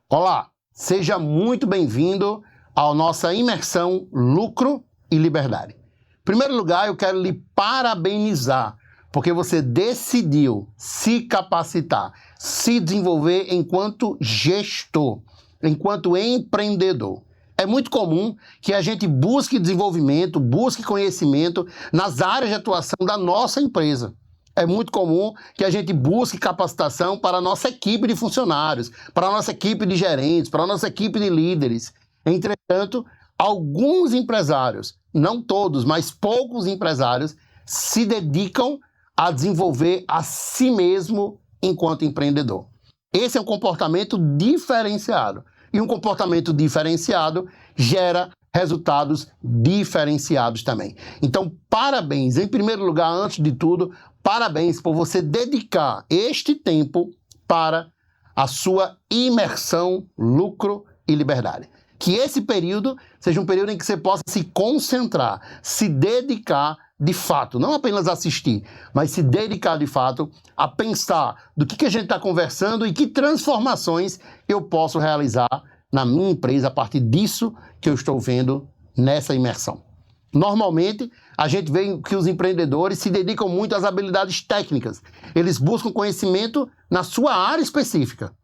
Olá, seja muito bem-vindo à nossa imersão Lucro e Liberdade. Em primeiro lugar, eu quero lhe parabenizar, porque você decidiu se capacitar, se desenvolver enquanto gestor, enquanto empreendedor. É muito comum que a gente busque desenvolvimento, busque conhecimento nas áreas de atuação da nossa empresa. É muito comum que a gente busque capacitação para a nossa equipe de funcionários, para a nossa equipe de gerentes, para a nossa equipe de líderes. Entretanto, alguns empresários, não todos, mas poucos empresários, se dedicam a desenvolver a si mesmo enquanto empreendedor. Esse é um comportamento diferenciado. E um comportamento diferenciado gera resultados diferenciados também. Então, parabéns. Em primeiro lugar, antes de tudo, parabéns por você dedicar este tempo para a sua imersão, lucro e liberdade. Que esse período seja um período em que você possa se concentrar, se dedicar de fato, não apenas assistir, mas se dedicar de fato a pensar do que a gente está conversando e que transformações eu posso realizar na minha empresa a partir disso que eu estou vendo nessa imersão. Normalmente, a gente vê que os empreendedores se dedicam muito às habilidades técnicas. Eles buscam conhecimento na sua área específica.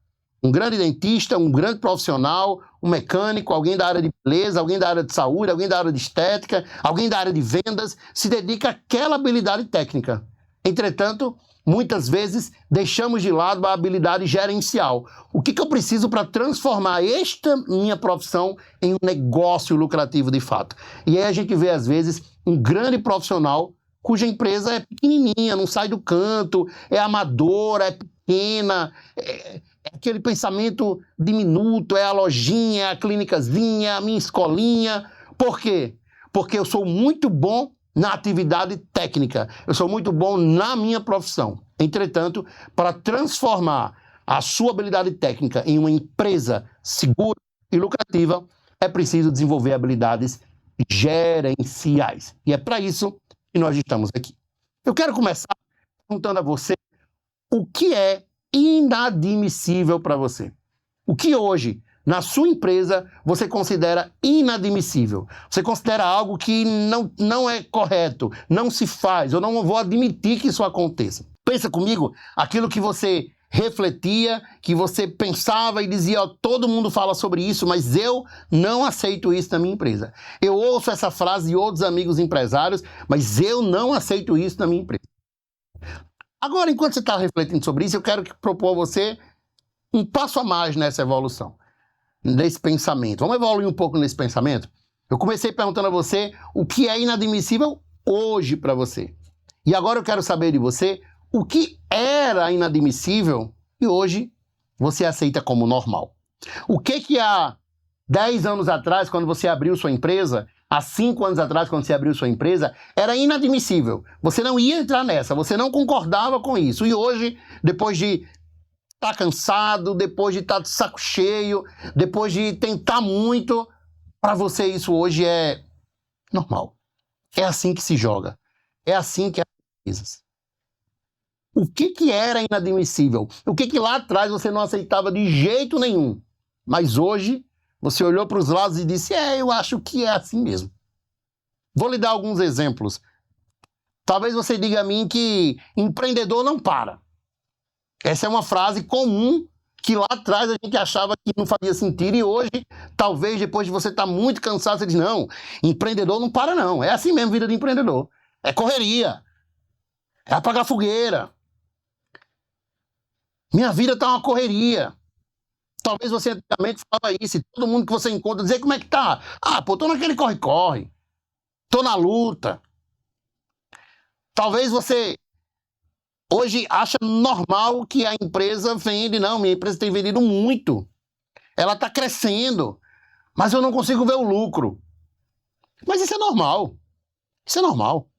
Um grande dentista, um grande profissional, um mecânico, alguém da área de beleza, alguém da área de saúde, alguém da área de estética, alguém da área de vendas, se dedica àquela habilidade técnica. Entretanto, muitas vezes deixamos de lado a habilidade gerencial. O que eu preciso para transformar esta minha profissão em um negócio lucrativo de fato? E aí a gente vê, às vezes, um grande profissional cuja empresa é pequenininha, não sai do canto, é amadora, é pequena, é aquele pensamento diminuto, é a lojinha, é a clínicazinha, é a minha escolinha. Por quê? Porque eu sou muito bom na atividade técnica, eu sou muito bom na minha profissão. Entretanto, para transformar a sua habilidade técnica em uma empresa segura e lucrativa, é preciso desenvolver habilidades gerenciais. E é para isso que nós estamos aqui. Eu quero começar perguntando a você o que é inadmissível para você. O que hoje, na sua empresa, você considera inadmissível? Você considera algo que não é correto, não se faz, eu não vou admitir que isso aconteça. Pensa comigo, aquilo que você refletia, que você pensava e dizia, ó, todo mundo fala sobre isso, mas eu não aceito isso na minha empresa. Eu ouço essa frase de outros amigos empresários, mas eu não aceito isso na minha empresa. Agora, enquanto você está refletindo sobre isso, eu quero propor a você um passo a mais nessa evolução, nesse pensamento. Vamos evoluir um pouco nesse pensamento? Eu comecei perguntando a você o que é inadmissível hoje para você. E agora eu quero saber de você o que era inadmissível e hoje você aceita como normal. O que há 10 anos atrás, quando você abriu sua empresa, há 5 anos atrás, quando você abriu sua empresa, era inadmissível. Você não ia entrar nessa, você não concordava com isso. E hoje, depois de estar cansado, depois de estar de saco cheio, depois de tentar muito, para você isso hoje é normal. É assim que se joga. É assim que é as coisas. O que era inadmissível? O que lá atrás você não aceitava de jeito nenhum? Mas hoje você olhou para os lados e disse, eu acho que é assim mesmo. Vou lhe dar alguns exemplos. Talvez você diga a mim que empreendedor não para. Essa é uma frase comum que lá atrás a gente achava que não fazia sentido e hoje, talvez depois de você estar muito cansado, você diz, não, empreendedor não para não. É assim mesmo a vida de empreendedor. É correria. É apagar fogueira. Minha vida está uma correria. Talvez você antigamente falava isso, e todo mundo que você encontra dizer como é que tá. Tô naquele corre-corre. Tô na luta. Talvez você hoje acha normal que a empresa vende. Não, minha empresa tem vendido muito. Ela está crescendo, mas eu não consigo ver o lucro. Mas isso é normal. Isso é normal.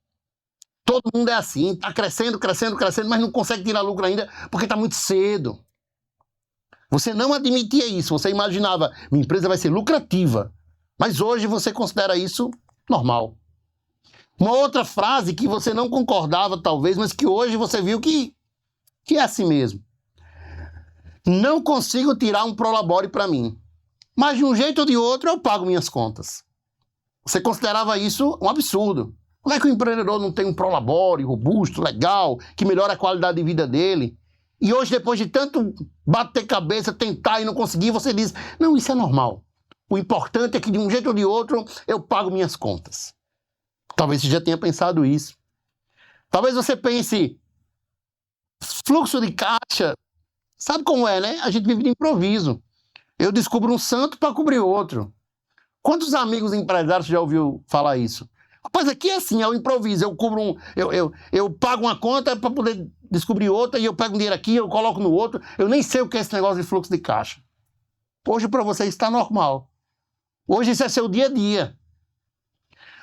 Todo mundo é assim, está crescendo, crescendo, crescendo, mas não consegue tirar lucro ainda porque está muito cedo. Você não admitia isso, você imaginava, minha empresa vai ser lucrativa. Mas hoje você considera isso normal. Uma outra frase que você não concordava, talvez, mas que hoje você viu que é assim mesmo. Não consigo tirar um prolabore para mim. Mas de um jeito ou de outro eu pago minhas contas. Você considerava isso um absurdo. Como é que o empreendedor não tem um prolabore robusto, legal, que melhora a qualidade de vida dele? E hoje, depois de tanto bater cabeça, tentar e não conseguir, você diz, não, isso é normal. O importante é que de um jeito ou de outro eu pago minhas contas. Talvez você já tenha pensado isso. Talvez você pense, fluxo de caixa, sabe como é, né? A gente vive de improviso. Eu descubro um santo para cobrir outro. Quantos amigos empresários já ouviu falar isso? Rapaz, aqui é assim, é o improviso. Eu pago uma conta para poder descobrir outra, e eu pego um dinheiro aqui, eu coloco no outro. Eu nem sei o que é esse negócio de fluxo de caixa. Hoje para você está normal. Hoje isso é seu dia a dia.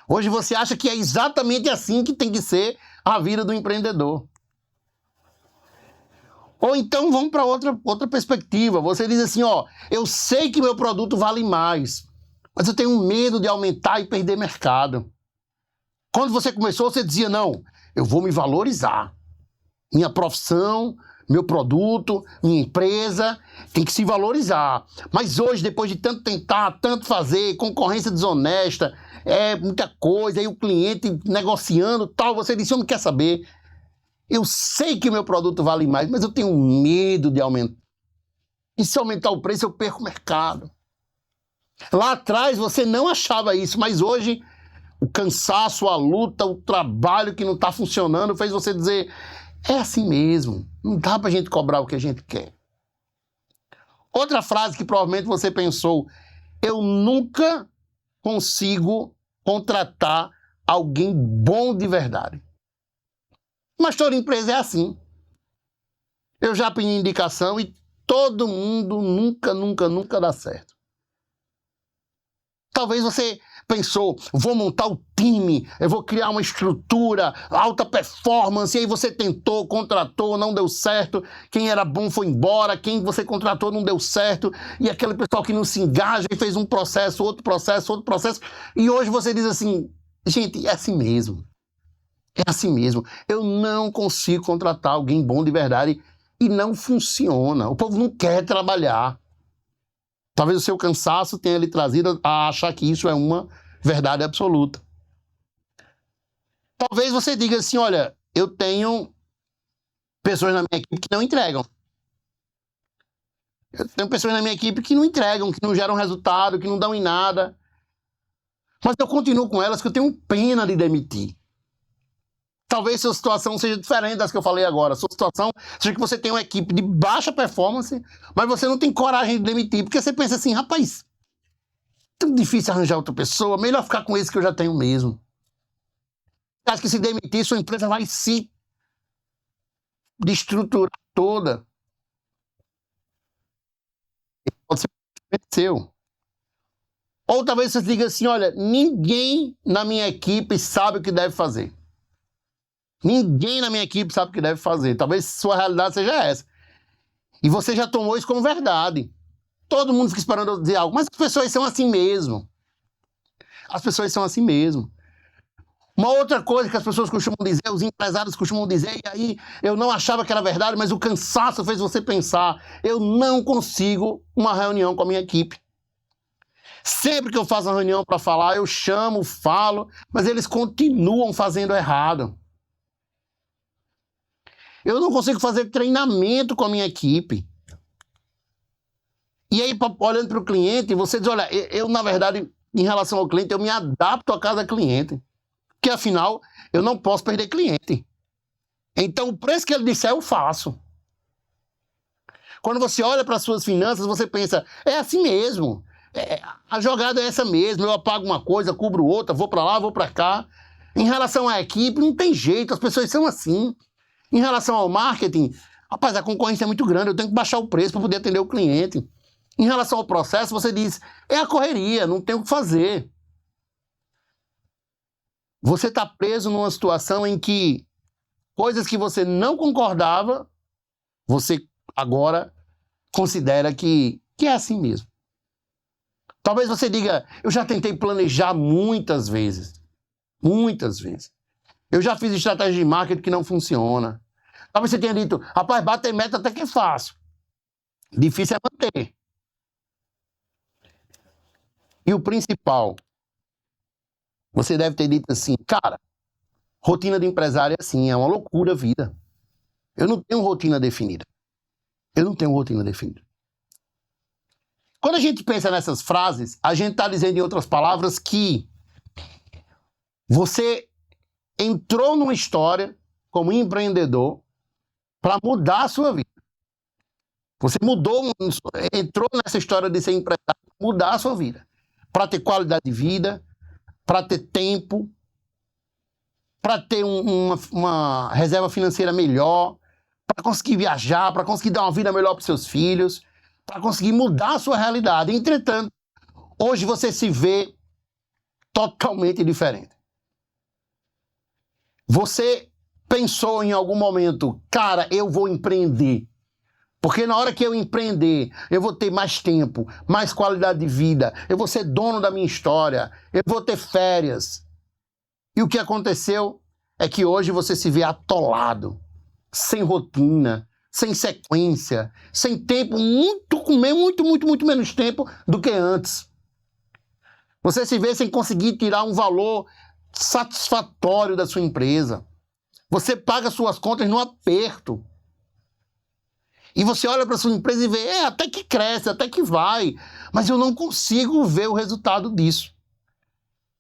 Hoje você acha que é exatamente assim que tem que ser a vida do empreendedor. Ou então vamos para outra perspectiva. Você diz assim, ó, eu sei que meu produto vale mais, mas eu tenho medo de aumentar e perder mercado. Quando você começou, você dizia, não, eu vou me valorizar. Minha profissão, meu produto, minha empresa tem que se valorizar. Mas hoje, depois de tanto tentar, tanto fazer, concorrência desonesta, muita coisa, aí o cliente negociando tal, você disse, eu não quer saber. Eu sei que o meu produto vale mais, mas eu tenho medo de aumentar. E se aumentar o preço, eu perco o mercado. Lá atrás você não achava isso, mas hoje o cansaço, a luta, o trabalho que não está funcionando fez você dizer, é assim mesmo, não dá para a gente cobrar o que a gente quer. Outra frase que provavelmente você pensou, eu nunca consigo contratar alguém bom de verdade. Mas toda empresa é assim. Eu já pedi indicação e todo mundo nunca dá certo. Talvez você pensou, vou montar o time, eu vou criar uma estrutura, alta performance, e aí você tentou, contratou, não deu certo, quem era bom foi embora, quem você contratou não deu certo, e aquele pessoal que não se engaja e fez um processo, outro processo, e hoje você diz assim, gente, é assim mesmo. É assim mesmo. Eu não consigo contratar alguém bom de verdade e não funciona. O povo não quer trabalhar. Talvez o seu cansaço tenha lhe trazido a achar que isso é uma verdade absoluta. Talvez você diga assim, olha, eu tenho pessoas na minha equipe que não entregam. Eu tenho pessoas na minha equipe que não entregam, que não geram resultado, que não dão em nada. Mas eu continuo com elas, que eu tenho pena de demitir. Talvez sua situação seja diferente das que eu falei agora. Sua situação seja que você tem uma equipe de baixa performance, mas você não tem coragem de demitir, porque você pensa assim, rapaz, tão difícil arranjar outra pessoa, melhor ficar com esse que eu já tenho mesmo. Você acha que se demitir, sua empresa vai se destruturar toda. Pode ser seu. Ou talvez você diga assim, olha, ninguém na minha equipe sabe o que deve fazer. Ninguém na minha equipe sabe o que deve fazer. Talvez sua realidade seja essa. E você já tomou isso como verdade. Todo mundo fica esperando eu dizer algo. Mas as pessoas são assim mesmo. As pessoas são assim mesmo. Uma outra coisa que as pessoas costumam dizer, os empresários costumam dizer, e aí eu não achava que era verdade, mas o cansaço fez você pensar, eu não consigo uma reunião com a minha equipe. Sempre que eu faço uma reunião para falar, eu chamo, falo, mas eles continuam fazendo errado. Eu não consigo fazer treinamento com a minha equipe. E aí, olhando para o cliente, você diz, olha, eu na verdade, em relação ao cliente, eu me adapto a cada cliente. Porque afinal, eu não posso perder cliente. Então, o preço que ele disser, eu faço. Quando você olha para as suas finanças, você pensa, é assim mesmo. A jogada é essa mesmo. Eu apago uma coisa, cubro outra, vou para lá, vou para cá. Em relação à equipe, não tem jeito, as pessoas são assim. Em relação ao marketing, rapaz, a concorrência é muito grande, eu tenho que baixar o preço para poder atender o cliente. Em relação ao processo, você diz, é a correria, não tem o que fazer. Você está preso numa situação em que coisas que você não concordava, você agora considera que é assim mesmo. Talvez você diga, eu já tentei planejar muitas vezes. Muitas vezes. Eu já fiz estratégia de marketing que não funciona. Talvez você tenha dito, rapaz, bater meta até que é fácil. Difícil é manter. E o principal, você deve ter dito assim, cara, rotina de empresário é assim, é uma loucura a vida. Eu não tenho rotina definida. Eu não tenho rotina definida. Quando a gente pensa nessas frases, a gente está dizendo, em outras palavras, que você entrou numa história como empreendedor para mudar a sua vida. Você entrou nessa história de ser empresário para mudar a sua vida. Para ter qualidade de vida, para ter tempo, para ter uma reserva financeira melhor, para conseguir viajar, para conseguir dar uma vida melhor para os seus filhos, para conseguir mudar a sua realidade. Entretanto, hoje você se vê totalmente diferente. Você pensou em algum momento, cara, eu vou empreender. Porque na hora que eu empreender, eu vou ter mais tempo, mais qualidade de vida, eu vou ser dono da minha história, eu vou ter férias. E o que aconteceu é que hoje você se vê atolado, sem rotina, sem sequência, sem tempo, muito menos tempo do que antes. Você se vê sem conseguir tirar um valor satisfatório da sua empresa. Você paga suas contas no aperto. E você olha para sua empresa e vê, até que cresce, até que vai, mas eu não consigo ver o resultado disso.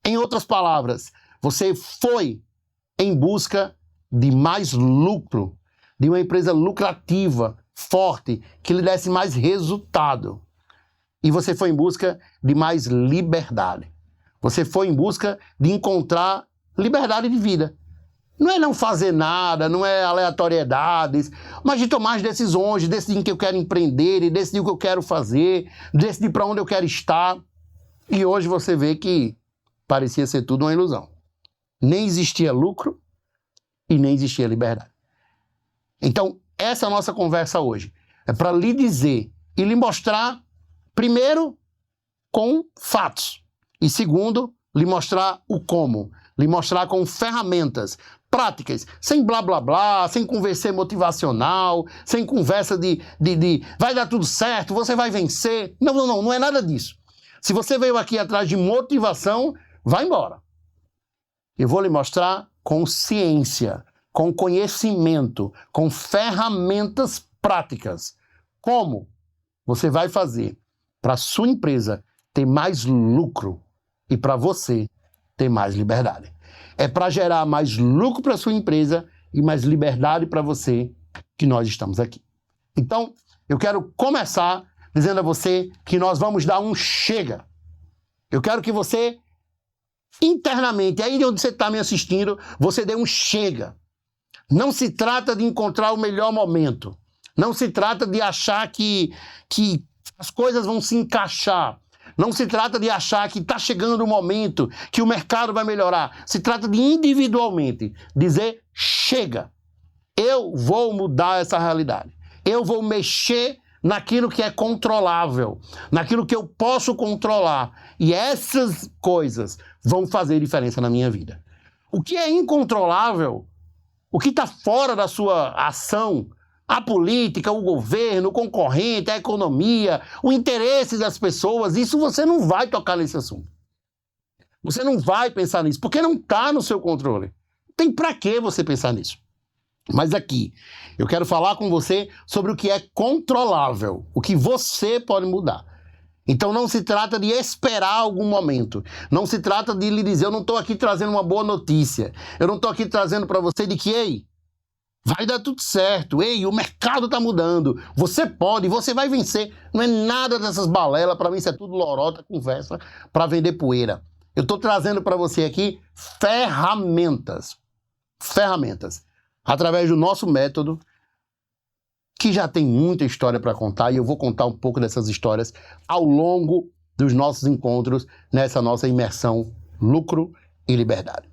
Em outras palavras, você foi em busca de mais lucro, de uma empresa lucrativa, forte, que lhe desse mais resultado. E você foi em busca de mais liberdade. Você foi em busca de encontrar liberdade de vida. Não é não fazer nada, não é aleatoriedades, mas de tomar as decisões, de decidir em que eu quero empreender, de decidir o que eu quero fazer, de decidir para onde eu quero estar. E hoje você vê que parecia ser tudo uma ilusão. Nem existia lucro e nem existia liberdade. Então, essa é a nossa conversa hoje. É para lhe dizer e lhe mostrar, primeiro, com fatos. E segundo, lhe mostrar o como. Lhe mostrar com ferramentas práticas, sem blá blá blá, sem conversa motivacional, sem conversa de vai dar tudo certo, você vai vencer. Não é nada disso. Se você veio aqui atrás de motivação, vai embora. Eu vou lhe mostrar com ciência, com conhecimento, com ferramentas práticas. Como você vai fazer para a sua empresa ter mais lucro e para você ter mais liberdade. É para gerar mais lucro para a sua empresa e mais liberdade para você que nós estamos aqui. Então, eu quero começar dizendo a você que nós vamos dar um chega. Eu quero que você, internamente, aí onde você está me assistindo, você dê um chega. Não se trata de encontrar o melhor momento. Não se trata de achar que as coisas vão se encaixar. Não se trata de achar que está chegando o momento, que o mercado vai melhorar. Se trata de individualmente dizer, chega, eu vou mudar essa realidade. Eu vou mexer naquilo que é controlável, naquilo que eu posso controlar. E essas coisas vão fazer diferença na minha vida. O que é incontrolável, o que está fora da sua ação, a política, o governo, o concorrente, a economia, o interesse das pessoas, isso você não vai tocar nesse assunto. Você não vai pensar nisso, porque não está no seu controle. Tem para que você pensar nisso? Mas aqui, eu quero falar com você sobre o que é controlável, o que você pode mudar. Então não se trata de esperar algum momento, não se trata de lhe dizer, eu não estou aqui trazendo uma boa notícia, eu não estou aqui trazendo para você de que, ei, vai dar tudo certo, ei, o mercado está mudando, você pode, você vai vencer. Não é nada dessas balelas, para mim isso é tudo lorota, conversa para vender poeira. Eu estou trazendo para você aqui ferramentas, através do nosso método, que já tem muita história para contar, e eu vou contar um pouco dessas histórias ao longo dos nossos encontros nessa nossa imersão Lucro e Liberdade.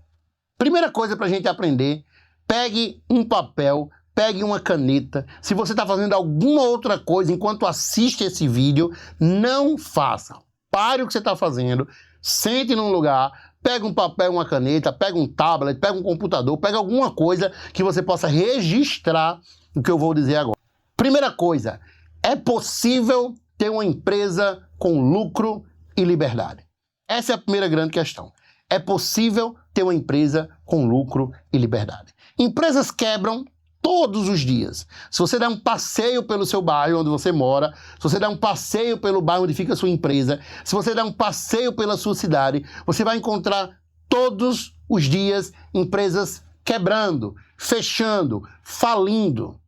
Primeira coisa para a gente aprender, pegue um papel, pegue uma caneta. Se você está fazendo alguma outra coisa enquanto assiste esse vídeo, não faça. Pare o que você está fazendo, sente num lugar, pega um papel, uma caneta, pega um tablet, pega um computador, pega alguma coisa que você possa registrar o que eu vou dizer agora. Primeira coisa, É possível ter uma empresa com lucro e liberdade? Essa é a primeira grande questão. É possível ter uma empresa com lucro e liberdade. Empresas quebram todos os dias. Se você der um passeio pelo seu bairro onde você mora, se você der um passeio pelo bairro onde fica a sua empresa, se você der um passeio pela sua cidade, você vai encontrar todos os dias empresas quebrando, fechando, falindo.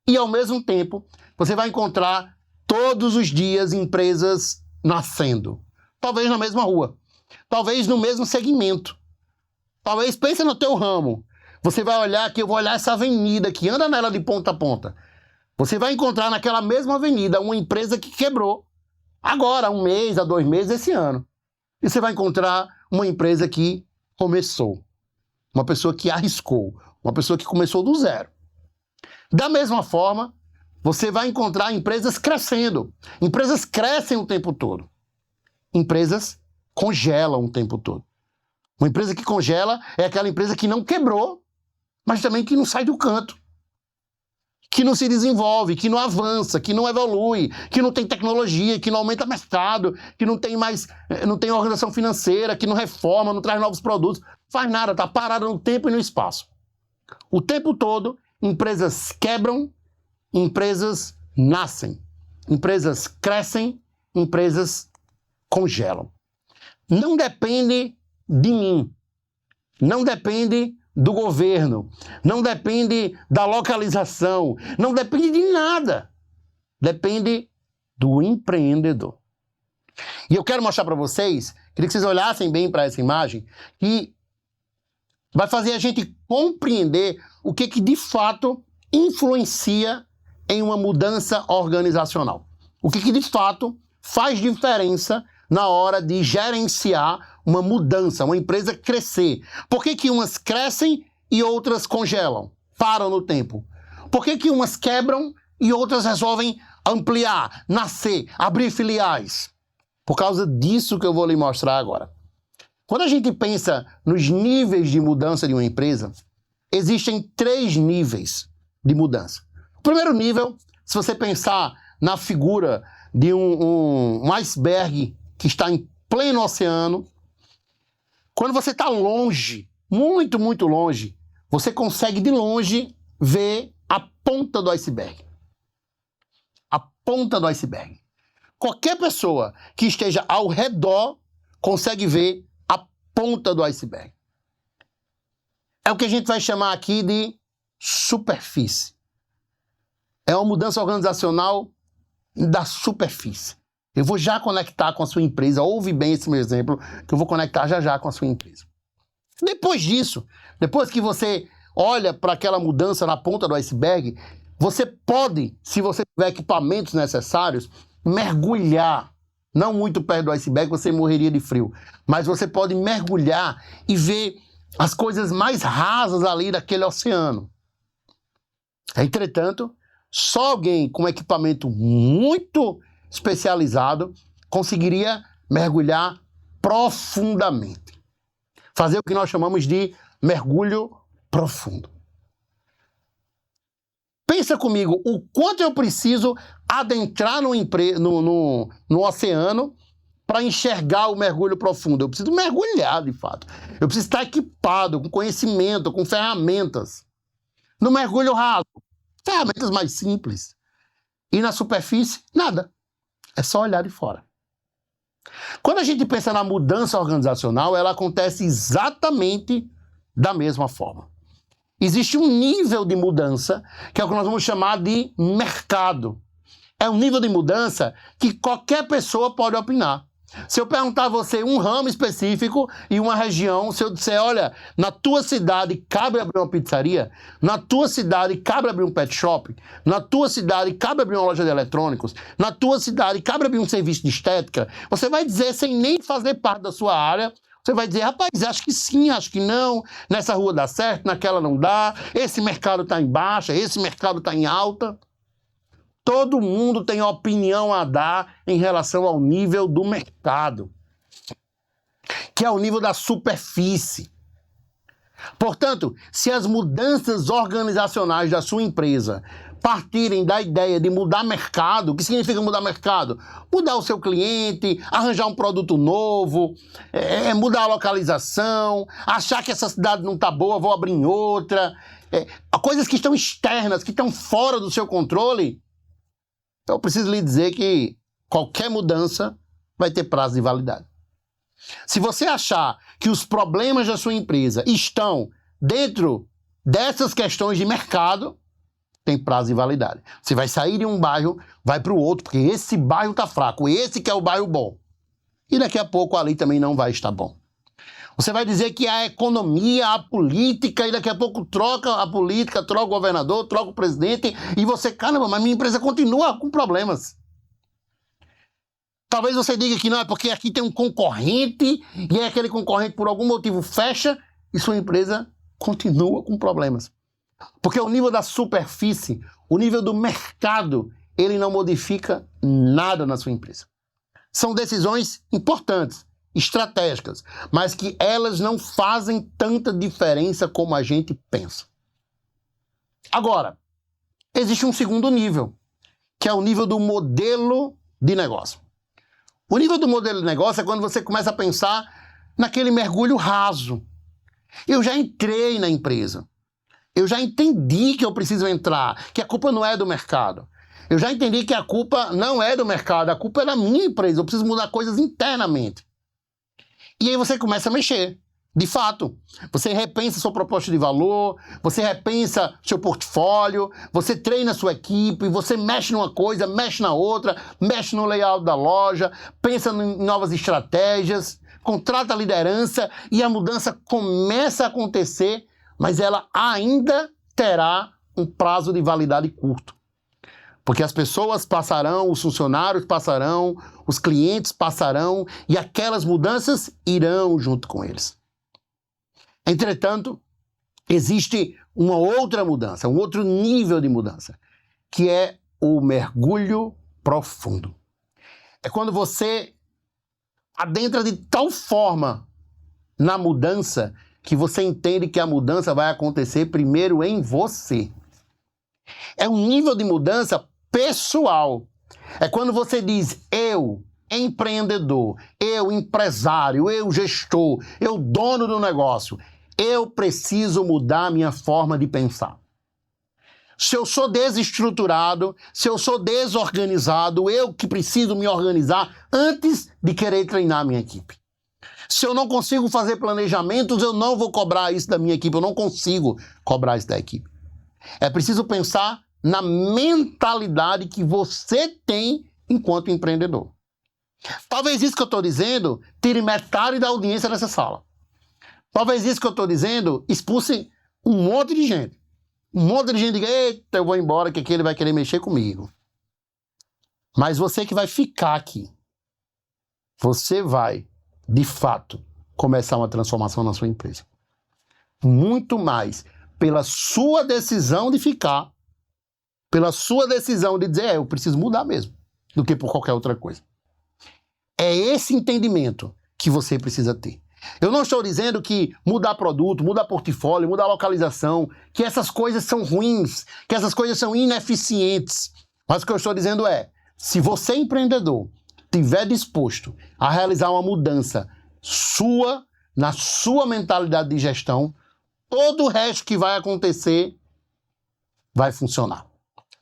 E ao mesmo tempo, você vai encontrar todos os dias empresas nascendo. Talvez na mesma rua, talvez no mesmo segmento. Talvez, pense no teu ramo. Você vai olhar aqui, eu vou olhar essa avenida aqui, anda nela de ponta a ponta. Você vai encontrar naquela mesma avenida uma empresa que quebrou. Agora, 1 mês, a 2 meses, esse ano. E você vai encontrar uma empresa que começou. Uma pessoa que arriscou. Uma pessoa que começou do zero. Da mesma forma, você vai encontrar empresas crescendo. Empresas crescem o tempo todo. Empresas congelam o tempo todo. Uma empresa que congela é aquela empresa que não quebrou, mas também que não sai do canto, que não se desenvolve, que não avança, que não evolui, que não tem tecnologia, que não aumenta mercado, que não tem organização financeira, que não reforma, não traz novos produtos, faz nada, está parada no tempo e no espaço. O tempo todo, empresas quebram, empresas nascem, empresas crescem, empresas congelam. Não depende de mim, não depende do governo, não depende da localização, não depende de nada. Depende do empreendedor. E eu quero mostrar para vocês, queria que vocês olhassem bem para essa imagem, que vai fazer a gente compreender o que de fato influencia em uma mudança organizacional. O que de fato faz diferença na hora de gerenciar uma mudança, uma empresa crescer. Por que umas crescem e outras congelam, param no tempo? Por que umas quebram e outras resolvem ampliar, nascer, abrir filiais? Por causa disso que eu vou lhe mostrar agora. Quando a gente pensa nos níveis de mudança de uma empresa, existem 3 níveis de mudança. O primeiro nível, se você pensar na figura de um iceberg que está em pleno oceano, quando você está longe, muito, muito longe, você consegue de longe ver a ponta do iceberg. A ponta do iceberg. Qualquer pessoa que esteja ao redor consegue ver a ponta do iceberg. É o que a gente vai chamar aqui de superfície. É uma mudança organizacional da superfície. Eu vou já conectar com a sua empresa. Ouve bem esse meu exemplo, que eu vou conectar já com a sua empresa. Depois disso, depois que você olha para aquela mudança na ponta do iceberg, você pode, se você tiver equipamentos necessários, mergulhar. Não muito perto do iceberg, você morreria de frio. Mas você pode mergulhar e ver as coisas mais rasas ali daquele oceano. Entretanto, só alguém com equipamento muito especializado conseguiria mergulhar profundamente. Fazer o que nós chamamos de mergulho profundo. Pensa comigo, o quanto eu preciso adentrar no oceano para enxergar o mergulho profundo. Eu preciso mergulhar, de fato. Eu preciso estar equipado, com conhecimento, com ferramentas. No mergulho raso, ferramentas mais simples. E na superfície, nada. É só olhar de fora. Quando a gente pensa na mudança organizacional, ela acontece exatamente da mesma forma. Existe um nível de mudança, que é o que nós vamos chamar de mercado. É um nível de mudança que qualquer pessoa pode opinar. Se eu perguntar a você um ramo específico e uma região, se eu disser, olha, na tua cidade cabe abrir uma pizzaria, na tua cidade cabe abrir um pet shop, na tua cidade cabe abrir uma loja de eletrônicos, na tua cidade cabe abrir um serviço de estética, você vai dizer sem nem fazer parte da sua área, você vai dizer, rapaz, acho que sim, acho que não, nessa rua dá certo, naquela não dá, esse mercado está em baixa, esse mercado está em alta. Todo mundo tem opinião a dar em relação ao nível do mercado, que é o nível da superfície. Portanto, se as mudanças organizacionais da sua empresa partirem da ideia de mudar mercado, o que significa mudar mercado? Mudar o seu cliente, arranjar um produto novo, mudar a localização, achar que essa cidade não está boa, vou abrir em outra. Coisas que estão externas, que estão fora do seu controle, eu preciso lhe dizer que qualquer mudança vai ter prazo de validade. Se você achar que os problemas da sua empresa estão dentro dessas questões de mercado, tem prazo de validade. Você vai sair de um bairro, vai para o outro, porque esse bairro está fraco, esse que é o bairro bom. E daqui a pouco ali também não vai estar bom. Você vai dizer que a economia, a política, e daqui a pouco troca a política, troca o governador, troca o presidente, e você, caramba, mas minha empresa continua com problemas. Talvez você diga que não, é porque aqui tem um concorrente, e aí aquele concorrente por algum motivo fecha, e sua empresa continua com problemas. Porque o nível da superfície, o nível do mercado, ele não modifica nada na sua empresa. São decisões importantes, estratégicas, mas que elas não fazem tanta diferença como a gente pensa. Agora, existe um segundo nível, que é o nível do modelo de negócio. O nível do modelo de negócio é quando você começa a pensar naquele mergulho raso. Eu já entrei na empresa. Eu já entendi que eu preciso entrar, que a culpa não é do mercado. Eu já entendi que a culpa não é do mercado, a culpa é da minha empresa. Eu preciso mudar coisas internamente. E aí você começa a mexer. De fato, você repensa sua proposta de valor, você repensa seu portfólio, você treina sua equipe, você mexe numa coisa, mexe na outra, mexe no layout da loja, pensa em novas estratégias, contrata a liderança e a mudança começa a acontecer, mas ela ainda terá um prazo de validade curto. Porque as pessoas passarão, os funcionários passarão, os clientes passarão e aquelas mudanças irão junto com eles. Entretanto, existe uma outra mudança, um outro nível de mudança, que é o mergulho profundo. É quando você adentra de tal forma na mudança que você entende que a mudança vai acontecer primeiro em você. É um nível de mudança pessoal. É quando você diz, eu, empreendedor, eu, empresário, eu, gestor, eu, dono do negócio, eu preciso mudar minha forma de pensar. Se eu sou desestruturado, se eu sou desorganizado, eu que preciso me organizar antes de querer treinar a minha equipe. Se eu não consigo fazer planejamentos, eu não vou cobrar isso da minha equipe, eu não consigo cobrar isso da equipe. É preciso pensar na mentalidade que você tem enquanto empreendedor. Talvez isso que eu estou dizendo tire metade da audiência dessa sala. Talvez isso que eu estou dizendo expulse um monte de gente. Um monte de gente diga, eita, eu vou embora que aqui ele vai querer mexer comigo. Mas você que vai ficar aqui, você vai, de fato, começar uma transformação na sua empresa. Muito mais pela sua decisão de ficar, pela sua decisão de dizer, eu preciso mudar mesmo, do que por qualquer outra coisa. É esse entendimento que você precisa ter. Eu não estou dizendo que mudar produto, mudar portfólio, mudar localização, que essas coisas são ruins, que essas coisas são ineficientes. Mas o que eu estou dizendo é, se você, empreendedor, estiver disposto a realizar uma mudança sua, na sua mentalidade de gestão, todo o resto que vai acontecer vai funcionar.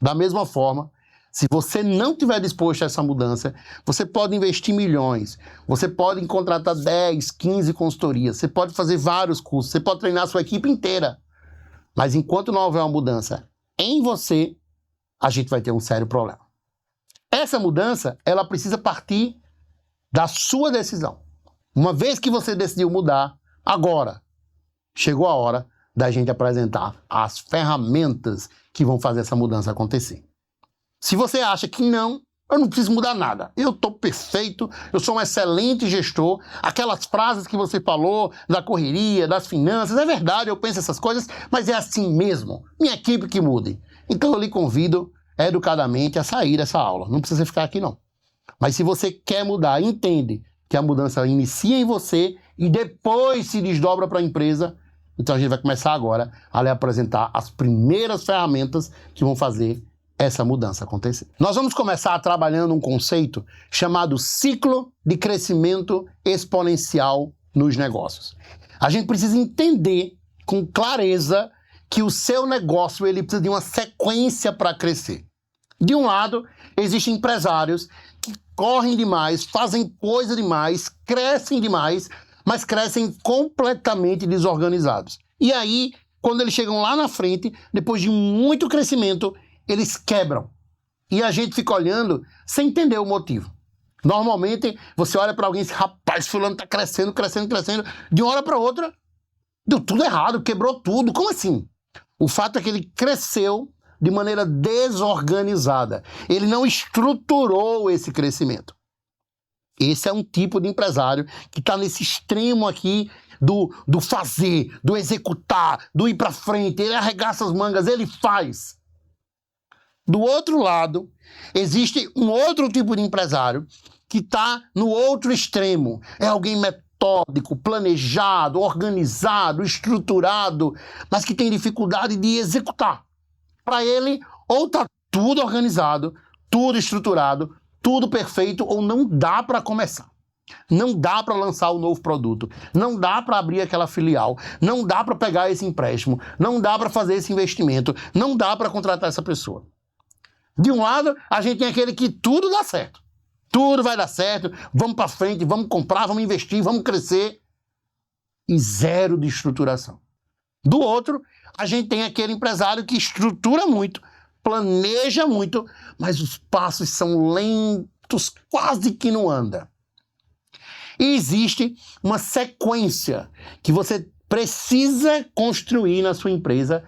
Da mesma forma, se você não estiver disposto a essa mudança, você pode investir milhões, você pode contratar 10, 15 consultorias, você pode fazer vários cursos, você pode treinar a sua equipe inteira. Mas enquanto não houver uma mudança em você, a gente vai ter um sério problema. Essa mudança, ela precisa partir da sua decisão. Uma vez que você decidiu mudar, agora chegou a hora da gente apresentar as ferramentas que vão fazer essa mudança acontecer. Se você acha que não, eu não preciso mudar nada, eu estou perfeito, eu sou um excelente gestor, aquelas frases que você falou da correria, das finanças, é verdade, eu penso essas coisas, mas é assim mesmo, minha equipe que mude. Então eu lhe convido educadamente a sair dessa aula, não precisa ficar aqui não. Mas se você quer mudar, entende que a mudança inicia em você e depois se desdobra para a empresa, Então a gente vai começar agora a lhe apresentar as primeiras ferramentas que vão fazer essa mudança acontecer. Nós vamos começar trabalhando um conceito chamado ciclo de crescimento exponencial nos negócios. A gente precisa entender com clareza que o seu negócio ele precisa de uma sequência para crescer. De um lado, existem empresários que correm demais, fazem coisa demais, crescem demais, mas crescem completamente desorganizados. E aí, quando eles chegam lá na frente, depois de muito crescimento, eles quebram. E a gente fica olhando sem entender o motivo. Normalmente, você olha para alguém e diz, rapaz, fulano está crescendo, crescendo, crescendo. De uma hora para outra, deu tudo errado, quebrou tudo. Como assim? O fato é que ele cresceu de maneira desorganizada. Ele não estruturou esse crescimento. Esse é um tipo de empresário que está nesse extremo aqui do fazer, do executar, do ir para frente. Ele arregaça as mangas, ele faz. Do outro lado, existe um outro tipo de empresário que está no outro extremo. É alguém metódico, planejado, organizado, estruturado, mas que tem dificuldade de executar. Para ele, ou está tudo organizado, tudo estruturado, tudo perfeito, ou não dá para começar. Não dá para lançar o novo produto, não dá para abrir aquela filial, não dá para pegar esse empréstimo, não dá para fazer esse investimento, não dá para contratar essa pessoa. De um lado, a gente tem aquele que tudo dá certo. Tudo vai dar certo, vamos para frente, vamos comprar, vamos investir, vamos crescer. E zero de estruturação. Do outro, a gente tem aquele empresário que estrutura muito, planeja muito, mas os passos são lentos, quase que não anda. E existe uma sequência que você precisa construir na sua empresa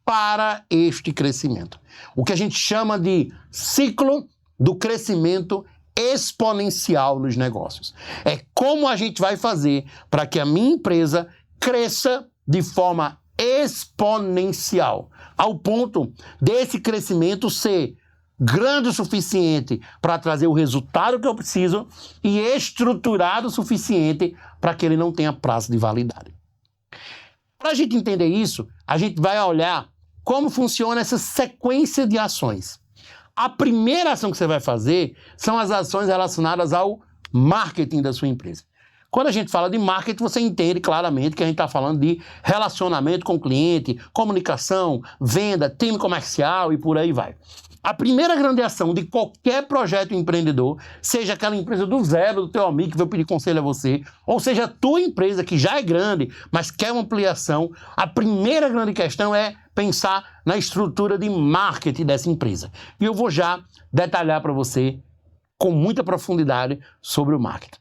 para este crescimento. O que a gente chama de ciclo do crescimento exponencial nos negócios. É como a gente vai fazer para que a minha empresa cresça de forma exponencial, ao ponto desse crescimento ser grande o suficiente para trazer o resultado que eu preciso e estruturado o suficiente para que ele não tenha prazo de validade. Para a gente entender isso, a gente vai olhar como funciona essa sequência de ações. A primeira ação que você vai fazer são as ações relacionadas ao marketing da sua empresa. Quando a gente fala de marketing, você entende claramente que a gente está falando de relacionamento com o cliente, comunicação, venda, time comercial e por aí vai. A primeira grande ação de qualquer projeto empreendedor, seja aquela empresa do zero, do teu amigo que vai pedir conselho a você, ou seja a tua empresa que já é grande, mas quer uma ampliação, a primeira grande questão é pensar na estrutura de marketing dessa empresa. E eu vou já detalhar para você com muita profundidade sobre o marketing.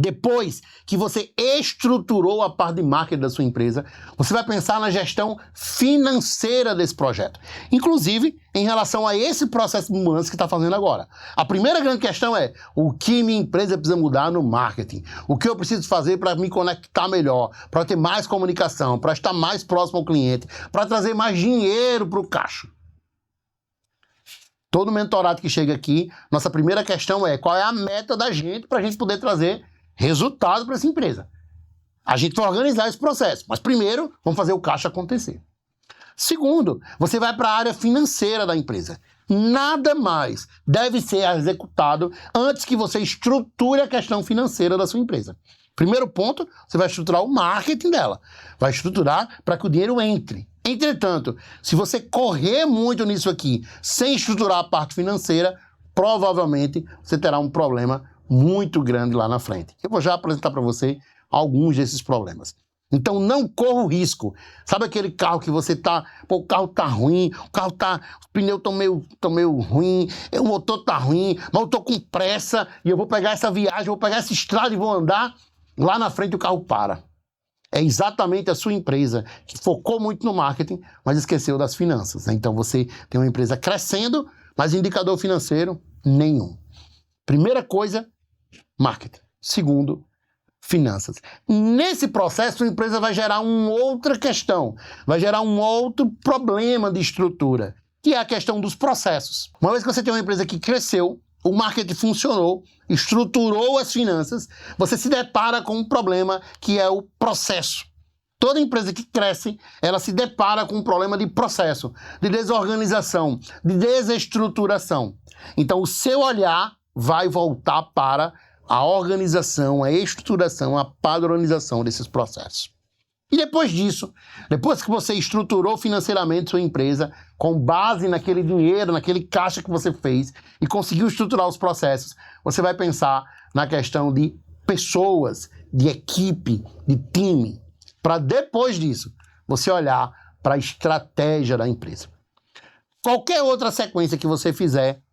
Depois que você estruturou a parte de marketing da sua empresa, você vai pensar na gestão financeira desse projeto. Inclusive, em relação a esse processo de mudança que está fazendo agora. A primeira grande questão é o que minha empresa precisa mudar no marketing. O que eu preciso fazer para me conectar melhor, para ter mais comunicação, para estar mais próximo ao cliente, para trazer mais dinheiro para o caixa. Todo mentorado que chega aqui, nossa primeira questão é qual é a meta da gente para a gente poder trazer resultado para essa empresa. A gente vai organizar esse processo, mas primeiro vamos fazer o caixa acontecer. Segundo, você vai para a área financeira da empresa. Nada mais deve ser executado antes que você estruture a questão financeira da sua empresa. Primeiro ponto, você vai estruturar o marketing dela. Vai estruturar para que o dinheiro entre. Entretanto, se você correr muito nisso aqui, sem estruturar a parte financeira, provavelmente você terá um problema muito grande lá na frente. Eu vou já apresentar para você alguns desses problemas. Então não corra o risco. Sabe aquele carro que você tá, o carro tá ruim, os pneus estão meio ruim, o motor tá ruim, mas eu tô com pressa e eu vou pegar essa viagem, vou pegar essa estrada e vou andar, lá na frente o carro para. É exatamente a sua empresa que focou muito no marketing, mas esqueceu das finanças, né? Então você tem uma empresa crescendo, mas indicador financeiro nenhum. Primeira coisa, marketing. Segundo, finanças. Nesse processo, a empresa vai gerar uma outra questão, vai gerar um outro problema de estrutura, que é a questão dos processos. Uma vez que você tem uma empresa que cresceu, o marketing funcionou, estruturou as finanças, você se depara com um problema que é o processo. Toda empresa que cresce, ela se depara com um problema de processo, de desorganização, de desestruturação. Então, o seu olhar vai voltar para a organização, a estruturação, a padronização desses processos. E depois disso, depois que você estruturou financeiramente sua empresa, com base naquele dinheiro, naquele caixa que você fez, e conseguiu estruturar os processos, você vai pensar na questão de pessoas, de equipe, de time, para depois disso, você olhar para a estratégia da empresa. Qualquer outra sequência que você fizer,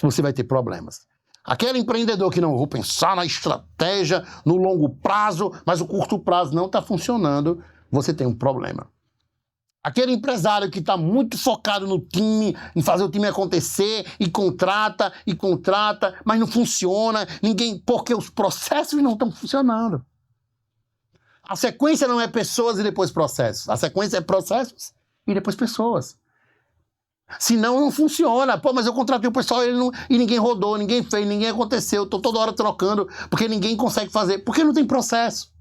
você vai ter problemas. Aquele empreendedor que não vou pensar na estratégia, no longo prazo, mas o curto prazo não está funcionando, você tem um problema. Aquele empresário que está muito focado no time, em fazer o time acontecer, e contrata, mas não funciona, porque os processos não estão funcionando. A sequência não é pessoas e depois processos. A sequência é processos e depois pessoas. Senão não funciona. Pô, mas eu contratei o pessoal e ninguém rodou, ninguém fez, ninguém aconteceu. Estou toda hora trocando porque ninguém consegue fazer. Porque não tem processo.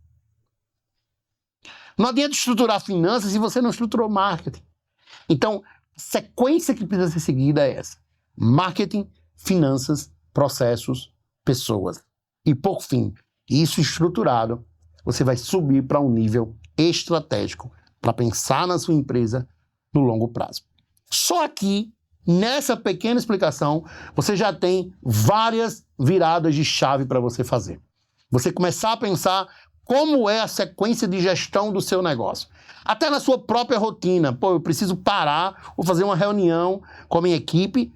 Não adianta estruturar finanças se você não estruturou marketing. Então, a sequência que precisa ser seguida é essa. Marketing, finanças, processos, pessoas. E por fim, isso estruturado, você vai subir para um nível estratégico para pensar na sua empresa no longo prazo. Só aqui, nessa pequena explicação, você já tem várias viradas de chave para você fazer. Você começar a pensar como é a sequência de gestão do seu negócio. Até na sua própria rotina. Pô, eu preciso parar, vou fazer uma reunião com a minha equipe,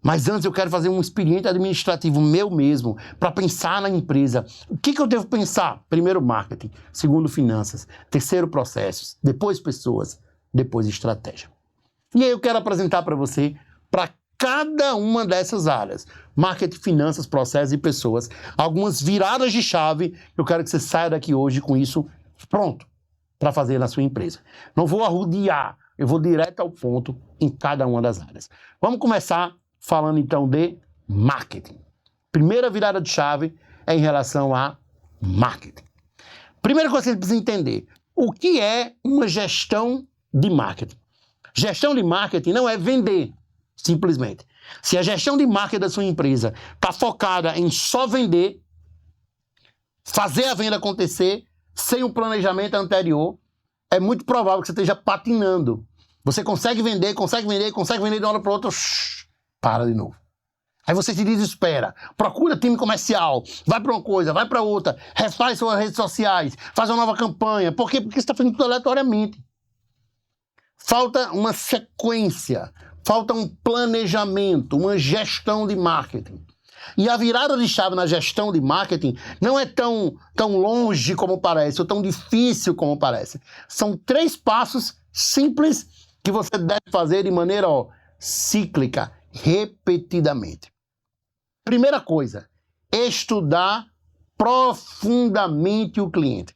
mas antes eu quero fazer um expediente administrativo meu mesmo, para pensar na empresa. O que eu devo pensar? Primeiro, marketing. Segundo, finanças. Terceiro, processos. Depois, pessoas. Depois, estratégia. E aí eu quero apresentar para você, para cada uma dessas áreas, marketing, finanças, processos e pessoas, algumas viradas de chave. Eu quero que você saia daqui hoje com isso pronto para fazer na sua empresa. Não vou arrodear, eu vou direto ao ponto em cada uma das áreas. Vamos começar falando então de marketing. Primeira virada de chave é em relação a marketing. Primeira coisa que você precisa entender, o que é uma gestão de marketing? Gestão de marketing não é vender, simplesmente. Se a gestão de marketing da sua empresa está focada em só vender, fazer a venda acontecer, sem um planejamento anterior, é muito provável que você esteja patinando. Você consegue vender, de uma hora para outra, para de novo. Aí você se desespera, procura time comercial, vai para uma coisa, vai para outra, refaz suas redes sociais, faz uma nova campanha. Por quê? Porque você está fazendo tudo aleatoriamente. Falta uma sequência, falta um planejamento, uma gestão de marketing. E a virada de chave na gestão de marketing não é tão longe como parece, ou tão difícil como parece. São 3 passos simples que você deve fazer de maneira cíclica, repetidamente. Primeira coisa, estudar profundamente o cliente.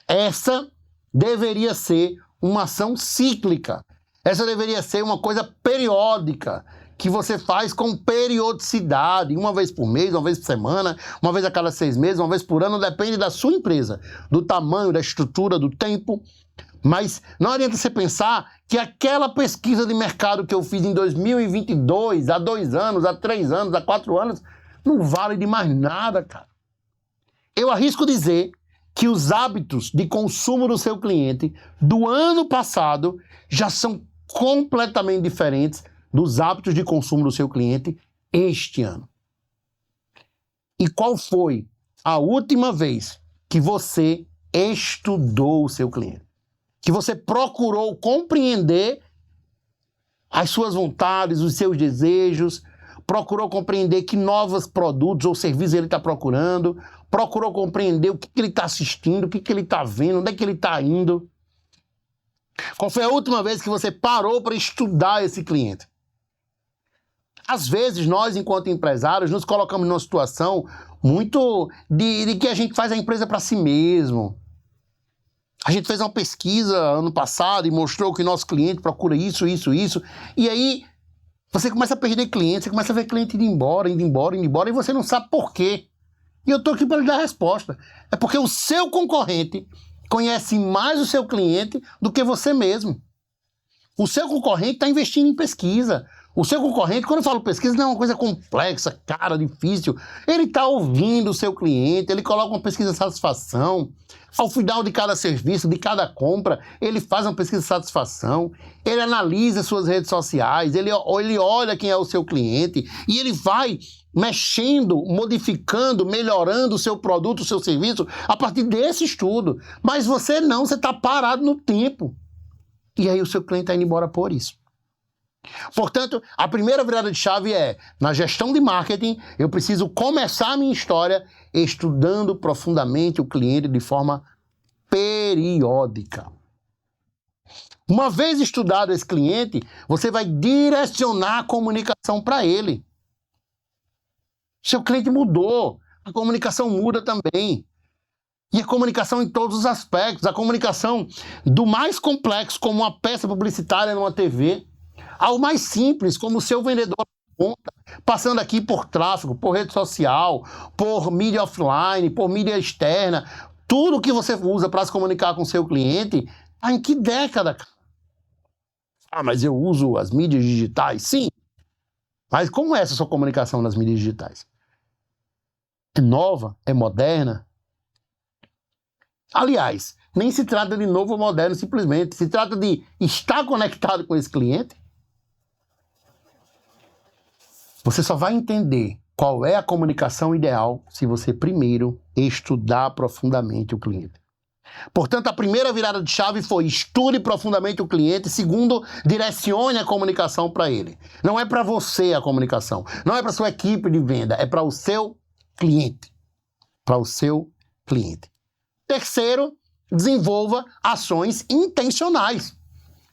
Essa deveria ser uma ação cíclica. Essa deveria ser uma coisa periódica, que você faz com periodicidade, uma vez por mês, uma vez por semana, uma vez a cada 6 meses, uma vez por ano, depende da sua empresa, do tamanho, da estrutura, do tempo. Mas não adianta você pensar que aquela pesquisa de mercado que eu fiz em 2022, há 2 anos, há 3 anos, há 4 anos, não vale de mais nada, cara. Eu arrisco dizer que os hábitos de consumo do seu cliente do ano passado já são completamente diferentes dos hábitos de consumo do seu cliente este ano. E qual foi a última vez que você estudou o seu cliente? Que você procurou compreender as suas vontades, os seus desejos, procurou compreender que novos produtos ou serviços ele está procurando, procurou compreender o que ele está assistindo, o que ele está vendo, onde é que ele está indo. Qual foi a última vez que você parou para estudar esse cliente? Às vezes, nós, enquanto empresários, nos colocamos numa situação muito de que a gente faz a empresa para si mesmo. A gente fez uma pesquisa ano passado e mostrou que nosso cliente procura isso. E aí, você começa a perder clientes, você começa a ver cliente indo embora, e você não sabe por quê. E eu estou aqui para lhe dar a resposta. É porque o seu concorrente conhece mais o seu cliente do que você mesmo. O seu concorrente está investindo em pesquisa. O seu concorrente, quando eu falo pesquisa, não é uma coisa complexa, cara, difícil. Ele está ouvindo o seu cliente, ele coloca uma pesquisa de satisfação. Ao final de cada serviço, de cada compra, ele faz uma pesquisa de satisfação. Ele analisa suas redes sociais, ele olha quem é o seu cliente e ele vai mexendo, modificando, melhorando o seu produto, o seu serviço, a partir desse estudo. Mas você não, você está parado no tempo. E aí o seu cliente está indo embora por isso. Portanto, a primeira virada de chave é, na gestão de marketing, eu preciso começar a minha história estudando profundamente o cliente de forma periódica. Uma vez estudado esse cliente, você vai direcionar a comunicação para ele. Seu cliente mudou, a comunicação muda também. E a comunicação em todos os aspectos, a comunicação do mais complexo, como uma peça publicitária numa TV, ao mais simples, como o seu vendedor conta, passando aqui por tráfego, por rede social, por mídia offline, por mídia externa, tudo que você usa para se comunicar com o seu cliente, está em que década? Ah, mas eu uso as mídias digitais? Sim. Mas como é essa sua comunicação nas mídias digitais? É nova? É moderna? Aliás, nem se trata de novo ou moderno simplesmente, se trata de estar conectado com esse cliente. Você só vai entender qual é a comunicação ideal se você primeiro estudar profundamente o cliente. Portanto, a primeira virada de chave foi estude profundamente o cliente. Segundo, direcione a comunicação para ele. Não é para você a comunicação, não é para sua equipe de venda, é para o seu cliente. Para o seu cliente. Terceiro, desenvolva ações intencionais.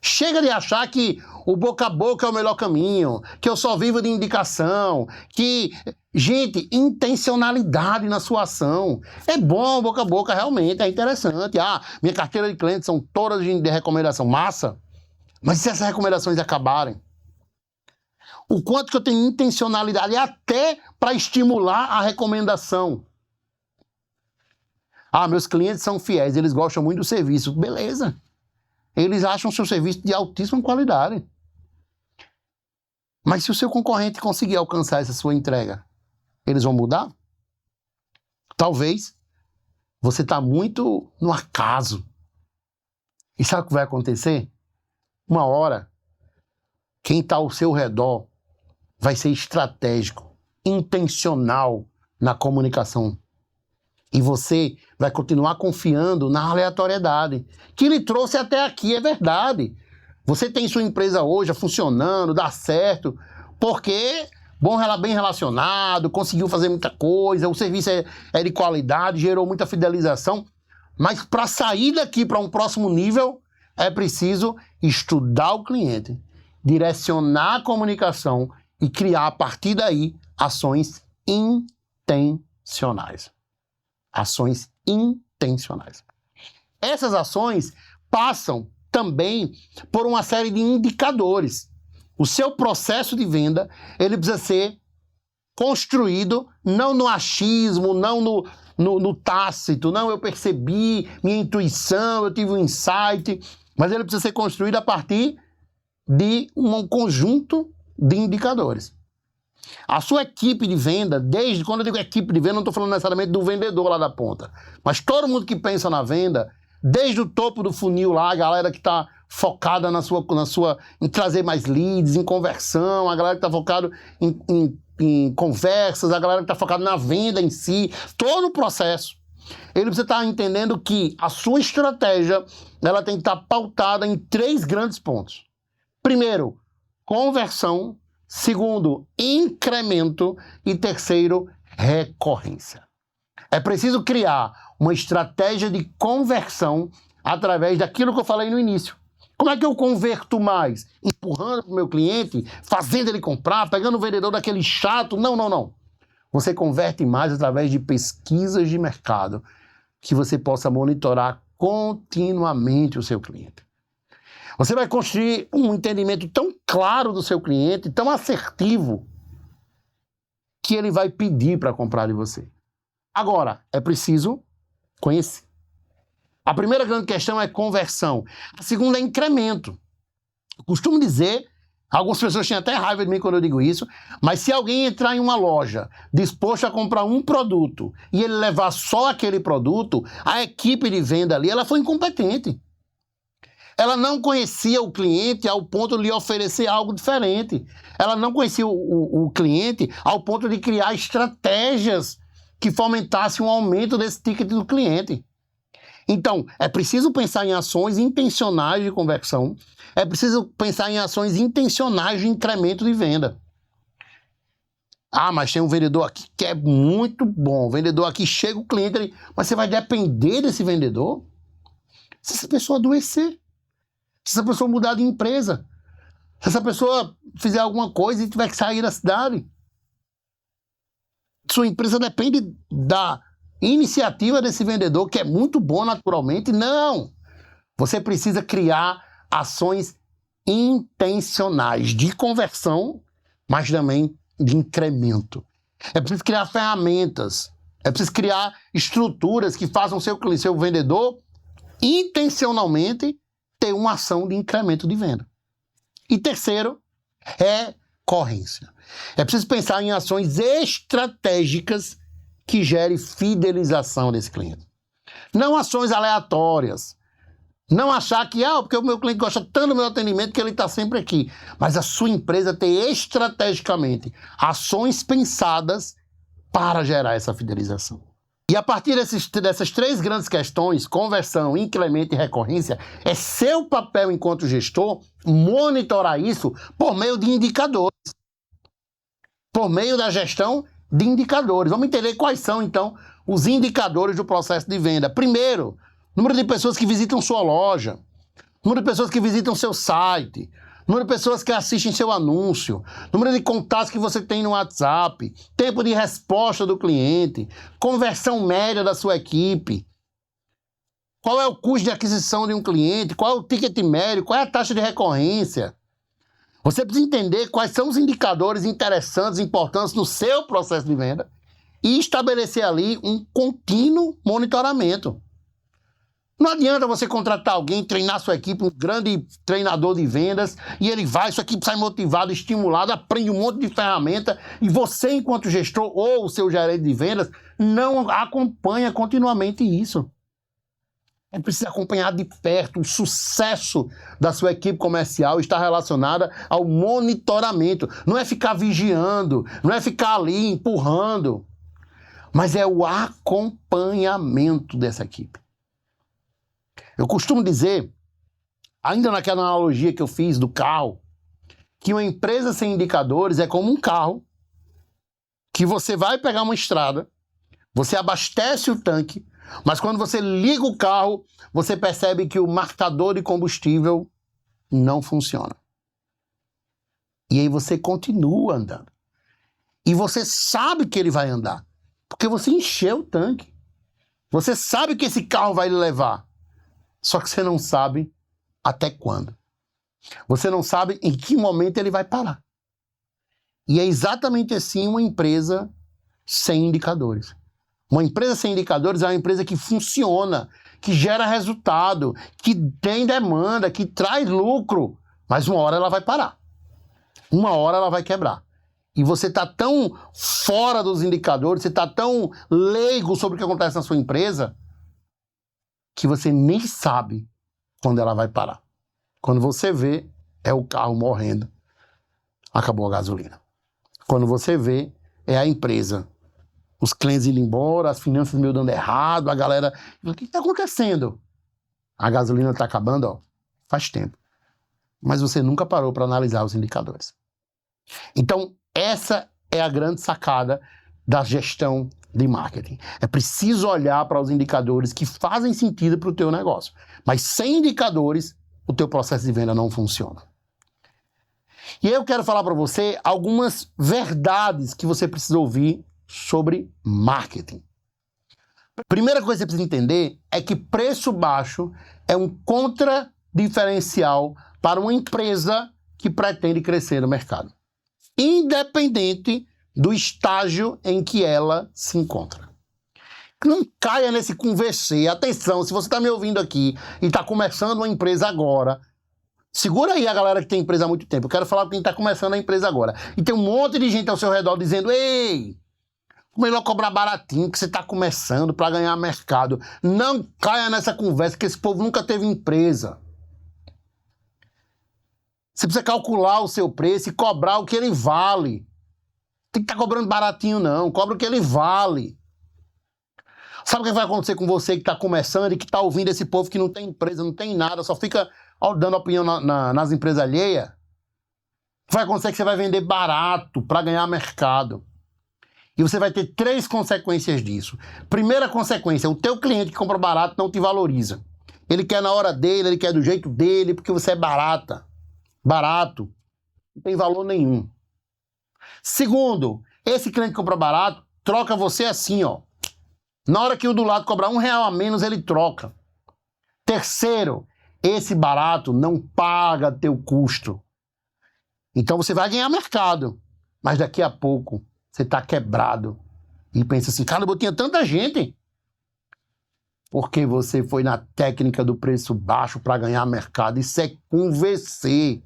Chega de achar que o boca a boca é o melhor caminho, que eu só vivo de indicação, que... Gente, intencionalidade na sua ação. É bom boca a boca, realmente, é interessante. Ah, minha carteira de clientes são todas de recomendação. Massa! Mas se essas recomendações acabarem? O quanto que eu tenho intencionalidade até para estimular a recomendação? Ah, meus clientes são fiéis, eles gostam muito do serviço. Beleza. Eles acham o seu serviço de altíssima qualidade. Mas se o seu concorrente conseguir alcançar essa sua entrega, eles vão mudar? Talvez. Você está muito no acaso. E sabe o que vai acontecer? Uma hora, quem está ao seu redor vai ser estratégico, intencional na comunicação. E você vai continuar confiando na aleatoriedade, que lhe trouxe até aqui, é verdade. Você tem sua empresa hoje funcionando, dá certo, porque bem relacionado, conseguiu fazer muita coisa, o serviço é de qualidade, gerou muita fidelização. Mas para sair daqui para um próximo nível, é preciso estudar o cliente, direcionar a comunicação e criar a partir daí ações intencionais. Ações intencionais. Essas ações passam também por uma série de indicadores. O seu processo de venda, ele precisa ser construído não no achismo, não no tácito, não eu percebi, minha intuição, eu tive um insight, mas ele precisa ser construído a partir de um conjunto de indicadores. A sua equipe de venda, desde quando eu digo equipe de venda, não estou falando necessariamente do vendedor lá da ponta, mas todo mundo que pensa na venda, desde o topo do funil lá, a galera que está focada em trazer mais leads, em conversão, a galera que está focada em conversas, a galera que está focada na venda em si, todo o processo. Ele precisa estar entendendo que a sua estratégia ela tem que estar pautada em 3 grandes pontos. Primeiro, conversão. Segundo, incremento. E terceiro, recorrência. É preciso criar uma estratégia de conversão através daquilo que eu falei no início. Como é que eu converto mais? Empurrando para o meu cliente, fazendo ele comprar, pegando o vendedor daquele chato? Não. Você converte mais através de pesquisas de mercado, que você possa monitorar continuamente o seu cliente. Você vai construir um entendimento tão claro do seu cliente, tão assertivo, que ele vai pedir para comprar de você. Agora, é preciso conhecer. A primeira grande questão é conversão. A segunda é incremento. Eu costumo dizer, algumas pessoas têm até raiva de mim quando eu digo isso, mas se alguém entrar em uma loja disposto a comprar um produto e ele levar só aquele produto, a equipe de venda ali, ela foi incompetente. Ela não conhecia o cliente ao ponto de lhe oferecer algo diferente. Ela não conhecia o cliente ao ponto de criar estratégias que fomentassem um aumento desse ticket do cliente. Então, é preciso pensar em ações intencionais de conversão, é preciso pensar em ações intencionais de incremento de venda. Ah, mas tem um vendedor aqui que é muito bom, o vendedor aqui chega o cliente ali, mas você vai depender desse vendedor? Se essa pessoa adoecer, se essa pessoa mudar de empresa, se essa pessoa fizer alguma coisa e tiver que sair da cidade. Sua empresa depende da iniciativa desse vendedor, que é muito bom naturalmente. Não! Você precisa criar ações intencionais de conversão, mas também de incremento. É preciso criar ferramentas, é preciso criar estruturas que façam seu vendedor intencionalmente ter uma ação de incremento de venda. E terceiro, recorrência. É preciso pensar em ações estratégicas que gerem fidelização desse cliente. Não ações aleatórias. Não achar que, porque o meu cliente gosta tanto do meu atendimento que ele está sempre aqui. Mas a sua empresa tem estrategicamente ações pensadas para gerar essa fidelização. E a partir dessas três grandes questões, conversão, incremento e recorrência, é seu papel enquanto gestor monitorar isso por meio de indicadores. Por meio da gestão de indicadores. Vamos entender quais são, então, os indicadores do processo de venda. Primeiro, número de pessoas que visitam sua loja, número de pessoas que visitam seu site, número de pessoas que assistem seu anúncio, número de contatos que você tem no WhatsApp, tempo de resposta do cliente, conversão média da sua equipe, qual é o custo de aquisição de um cliente, qual é o ticket médio, qual é a taxa de recorrência. Você precisa entender quais são os indicadores interessantes, importantes no seu processo de venda e estabelecer ali um contínuo monitoramento. Não adianta você contratar alguém, treinar sua equipe, um grande treinador de vendas, e ele vai, sua equipe sai motivada, estimulada, aprende um monte de ferramenta, e você, enquanto gestor ou o seu gerente de vendas, não acompanha continuamente isso. É preciso acompanhar de perto. O sucesso da sua equipe comercial está relacionado ao monitoramento. Não é ficar vigiando, não é ficar ali empurrando, mas é o acompanhamento dessa equipe. Eu costumo dizer, ainda naquela analogia que eu fiz do carro, que uma empresa sem indicadores é como um carro que você vai pegar uma estrada, você abastece o tanque, mas quando você liga o carro, você percebe que o marcador de combustível não funciona. E aí você continua andando. E você sabe que ele vai andar, porque você encheu o tanque. Você sabe que esse carro vai lhe levar. Só que você não sabe até quando. Você não sabe em que momento ele vai parar. E é exatamente assim uma empresa sem indicadores. Uma empresa sem indicadores é uma empresa que funciona, que gera resultado, que tem demanda, que traz lucro, mas uma hora ela vai parar. Uma hora ela vai quebrar. E você está tão fora dos indicadores, você está tão leigo sobre o que acontece na sua empresa, que você nem sabe quando ela vai parar. Quando você vê, é o carro morrendo. Acabou a gasolina. Quando você vê, é a empresa. Os clientes indo embora, as finanças meio dando errado, a galera... O que está acontecendo? A gasolina está acabando, faz tempo. Mas você nunca parou para analisar os indicadores. Então, essa é a grande sacada da gestão de marketing. É preciso olhar para os indicadores que fazem sentido para o teu negócio. Mas sem indicadores, o teu processo de venda não funciona. E aí eu quero falar para você algumas verdades que você precisa ouvir sobre marketing. Primeira coisa que você precisa entender é que preço baixo é um contradiferencial para uma empresa que pretende crescer no mercado, independente do estágio em que ela se encontra. Não caia nesse conversê. Atenção, se você está me ouvindo aqui e está começando uma empresa agora, segura aí a galera que tem empresa há muito tempo. Eu quero falar com quem está começando a empresa agora. E tem um monte de gente ao seu redor dizendo: ei, melhor cobrar baratinho, que você está começando para ganhar mercado. Não caia nessa conversa, que esse povo nunca teve empresa. Você precisa calcular o seu preço e cobrar o que ele vale. Tem que estar cobrando baratinho, não. Cobra o que ele vale. Sabe o que vai acontecer com você que está começando e que está ouvindo esse povo que não tem empresa, não tem nada, só fica dando opinião nas empresas alheias? Vai acontecer que você vai vender barato para ganhar mercado. E você vai ter 3 consequências disso. Primeira consequência: o teu cliente que compra barato não te valoriza. Ele quer na hora dele, ele quer do jeito dele, porque você é barata. Barato. Não tem valor nenhum. Segundo, esse cliente que compra barato troca você assim, ó. Na hora que o do lado cobrar R$1 a menos, ele troca. Terceiro, esse barato não paga teu custo. Então você vai ganhar mercado, mas daqui a pouco você está quebrado e pensa assim: cara, eu tinha tanta gente. Porque você foi na técnica do preço baixo para ganhar mercado. Isso é converser.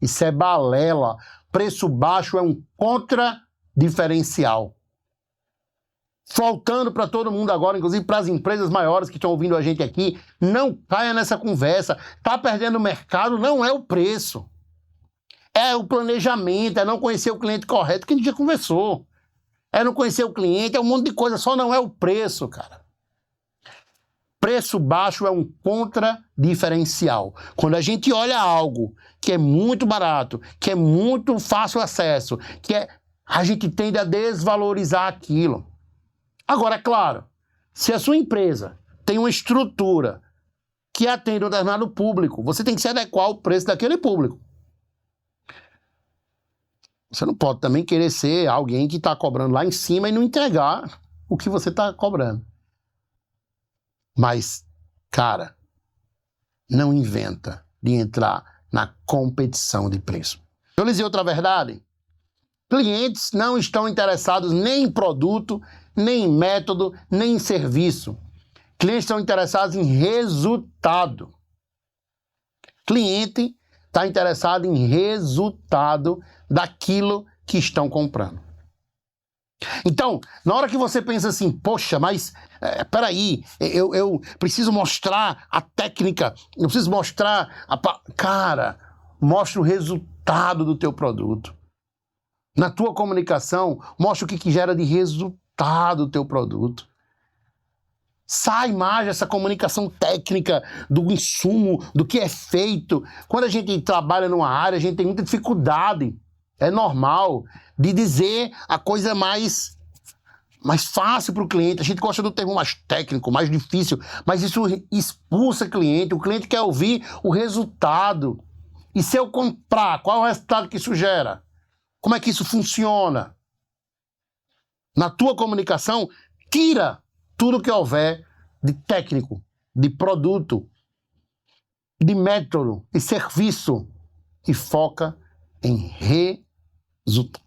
Isso é balela. Preço baixo é um contra-diferencial. Faltando para todo mundo agora, inclusive para as empresas maiores que estão ouvindo a gente aqui, não caia nessa conversa. Tá perdendo o mercado, não é o preço. É o planejamento, é não conhecer o cliente correto, que a gente já conversou. É não conhecer o cliente, é um monte de coisa, só não é o preço, cara. Preço baixo é um contra-diferencial. Quando a gente olha algo que é muito barato, que é muito fácil acesso, a gente tende a desvalorizar aquilo. Agora, é claro, se a sua empresa tem uma estrutura que atende um determinado público, você tem que se adequar ao preço daquele público. Você não pode também querer ser alguém que está cobrando lá em cima e não entregar o que você está cobrando. Mas, cara, não inventa de entrar na competição de preço. Eu lhes digo outra verdade. Clientes não estão interessados nem em produto, nem em método, nem em serviço. Clientes estão interessados em resultado. Cliente está interessado em resultado daquilo que estão comprando. Então, na hora que você pensa assim: poxa, mas peraí, eu preciso mostrar a técnica, eu preciso mostrar Cara, mostra o resultado do teu produto. Na tua comunicação, mostra o que gera de resultado o teu produto. Sai mais essa comunicação técnica do insumo, do que é feito. Quando a gente trabalha numa área, a gente tem muita dificuldade. É normal de dizer a coisa mais fácil para o cliente. A gente gosta do termo mais técnico, mais difícil, mas isso expulsa o cliente. O cliente quer ouvir o resultado. E se eu comprar, qual é o resultado que isso gera? Como é que isso funciona? Na tua comunicação, tira tudo que houver de técnico, de produto, de método, de serviço e foca em resultado.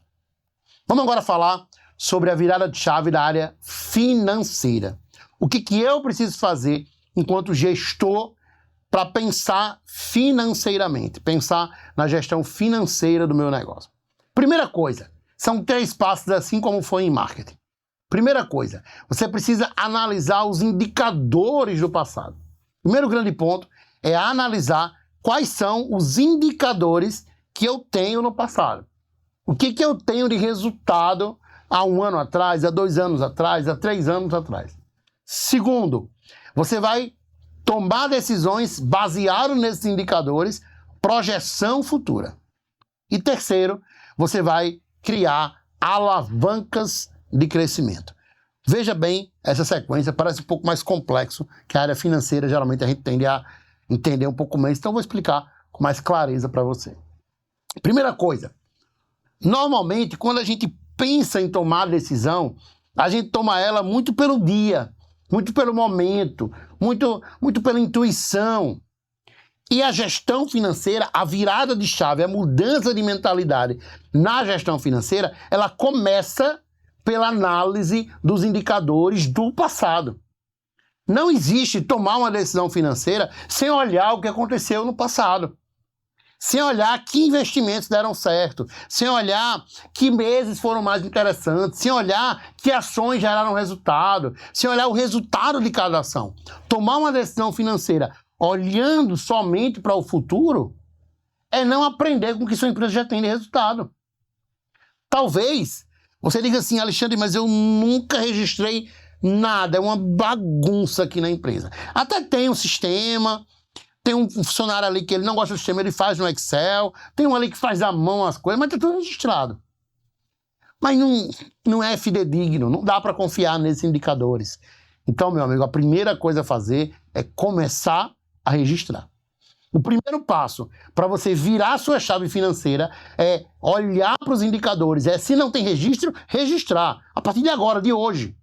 Vamos agora falar sobre a virada de chave da área financeira. O que eu preciso fazer enquanto gestor para pensar financeiramente, pensar na gestão financeira do meu negócio. Primeira coisa, são 3 passos, assim como foi em marketing. Primeira coisa, você precisa analisar os indicadores do passado. Primeiro grande ponto é analisar quais são os indicadores que eu tenho no passado. O que eu tenho de resultado há 1 ano atrás, há 2 anos atrás, há 3 anos atrás. Segundo, você vai tomar decisões baseadas nesses indicadores, projeção futura. E terceiro, você vai criar alavancas de crescimento. Veja bem, essa sequência parece um pouco mais complexo que a área financeira. Geralmente a gente tende a entender um pouco mais, então eu vou explicar com mais clareza para você. Primeira coisa, normalmente quando a gente pensa em tomar decisão, a gente toma ela muito pelo dia, muito pelo momento, muito pela intuição. E a gestão financeira, a virada de chave, a mudança de mentalidade na gestão financeira, ela começa pela análise dos indicadores do passado. Não existe tomar uma decisão financeira sem olhar o que aconteceu no passado. Sem olhar que investimentos deram certo, sem olhar que meses foram mais interessantes, sem olhar que ações geraram resultado, sem olhar o resultado de cada ação. Tomar uma decisão financeira olhando somente para o futuro é não aprender com o que sua empresa já tem de resultado. Talvez você diga assim, Alexandre, mas eu nunca registrei nada, é uma bagunça aqui na empresa. Até tem um sistema, tem um funcionário ali que ele não gosta do sistema, ele faz no Excel, tem um ali que faz à mão as coisas, mas está tudo registrado. Mas não é fidedigno, não dá para confiar nesses indicadores. Então, meu amigo, a primeira coisa a fazer é começar a registrar. O primeiro passo para você virar sua chave financeira é olhar para os indicadores. Se não tem registro, registrar. A partir de agora, de hoje.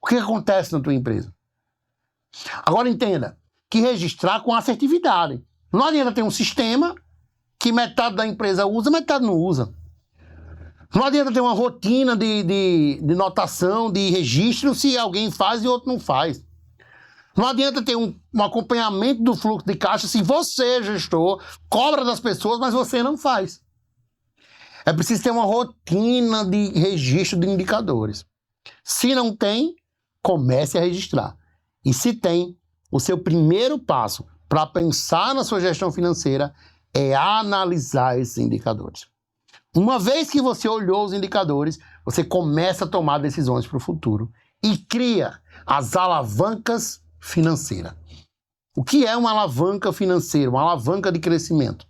O que acontece na tua empresa? Agora entenda que registrar com assertividade. Não adianta ter um sistema que metade da empresa usa, metade não usa. Não adianta ter uma rotina de notação, de registro, se alguém faz e outro não faz. Não adianta ter um acompanhamento do fluxo de caixa se você, gestor, cobra das pessoas, mas você não faz. É preciso ter uma rotina de registro de indicadores. Se não tem, comece a registrar. E se tem, o seu primeiro passo para pensar na sua gestão financeira é analisar esses indicadores. Uma vez que você olhou os indicadores, você começa a tomar decisões para o futuro e cria as alavancas financeiras. O que é uma alavanca financeira? Uma alavanca de crescimento.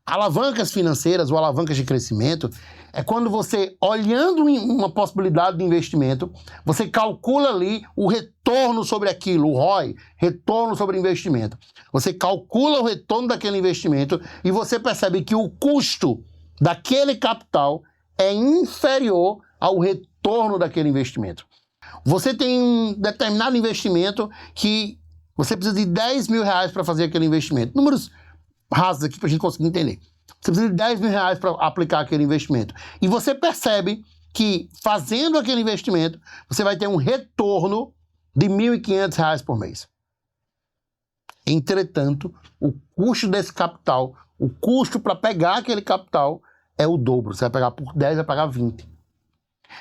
Alavancas financeiras ou alavancas de crescimento é quando você, olhando uma possibilidade de investimento, você calcula ali o retorno sobre aquilo, o ROI, retorno sobre investimento. Você calcula o retorno daquele investimento e você percebe que o custo daquele capital é inferior ao retorno daquele investimento. Você tem um determinado investimento que você precisa de 10 mil reais para fazer aquele investimento. Números rasos aqui para a gente conseguir entender. Você precisa de 10 mil reais para aplicar aquele investimento. E você percebe que fazendo aquele investimento, você vai ter um retorno de R$ 1.500 por mês. Entretanto, o custo desse capital, o custo para pegar aquele capital é o dobro. Você vai pegar por 10, vai pagar 20.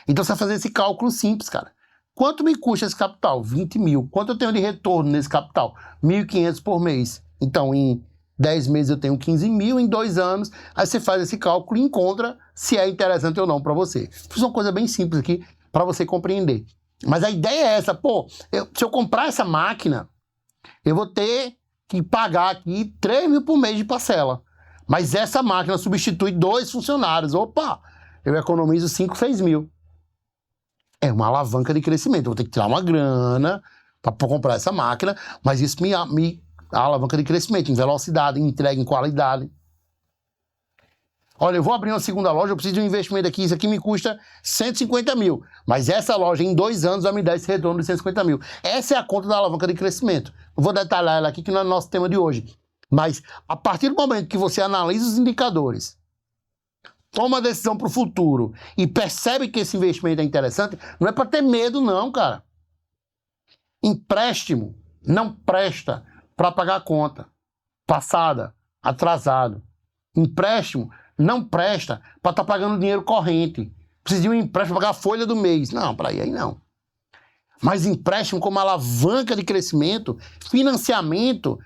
Então você vai fazer esse cálculo simples, cara. Quanto me custa esse capital? 20 mil. Quanto eu tenho de retorno nesse capital? 1.500 por mês. Então, em 10 meses eu tenho 15 mil, em 2 anos, aí você faz esse cálculo e encontra se é interessante ou não para você. Fiz uma coisa bem simples aqui para você compreender. Mas a ideia é essa, se eu comprar essa máquina, eu vou ter que pagar aqui 3 mil por mês de parcela. Mas essa máquina substitui 2 funcionários. Opa, eu economizo 5, 6 mil. É uma alavanca de crescimento. Eu vou ter que tirar uma grana para comprar essa máquina, mas isso me alavanca de crescimento, em velocidade, em entrega, em qualidade. Olha, eu vou abrir uma segunda loja, eu preciso de um investimento aqui, isso aqui me custa 150 mil. Mas essa loja, em 2 anos, vai me dar esse retorno de 150 mil. Essa é a conta da alavanca de crescimento. Não vou detalhar ela aqui, que não é o nosso tema de hoje. Mas, a partir do momento que você analisa os indicadores, toma a decisão para o futuro e percebe que esse investimento é interessante, não é para ter medo, não, cara. Empréstimo não presta para pagar a conta passada, atrasado. Empréstimo não presta para estar pagando dinheiro corrente. Precisa de um empréstimo para pagar a folha do mês. Não, para aí não. Mas empréstimo como alavanca de crescimento, financiamento,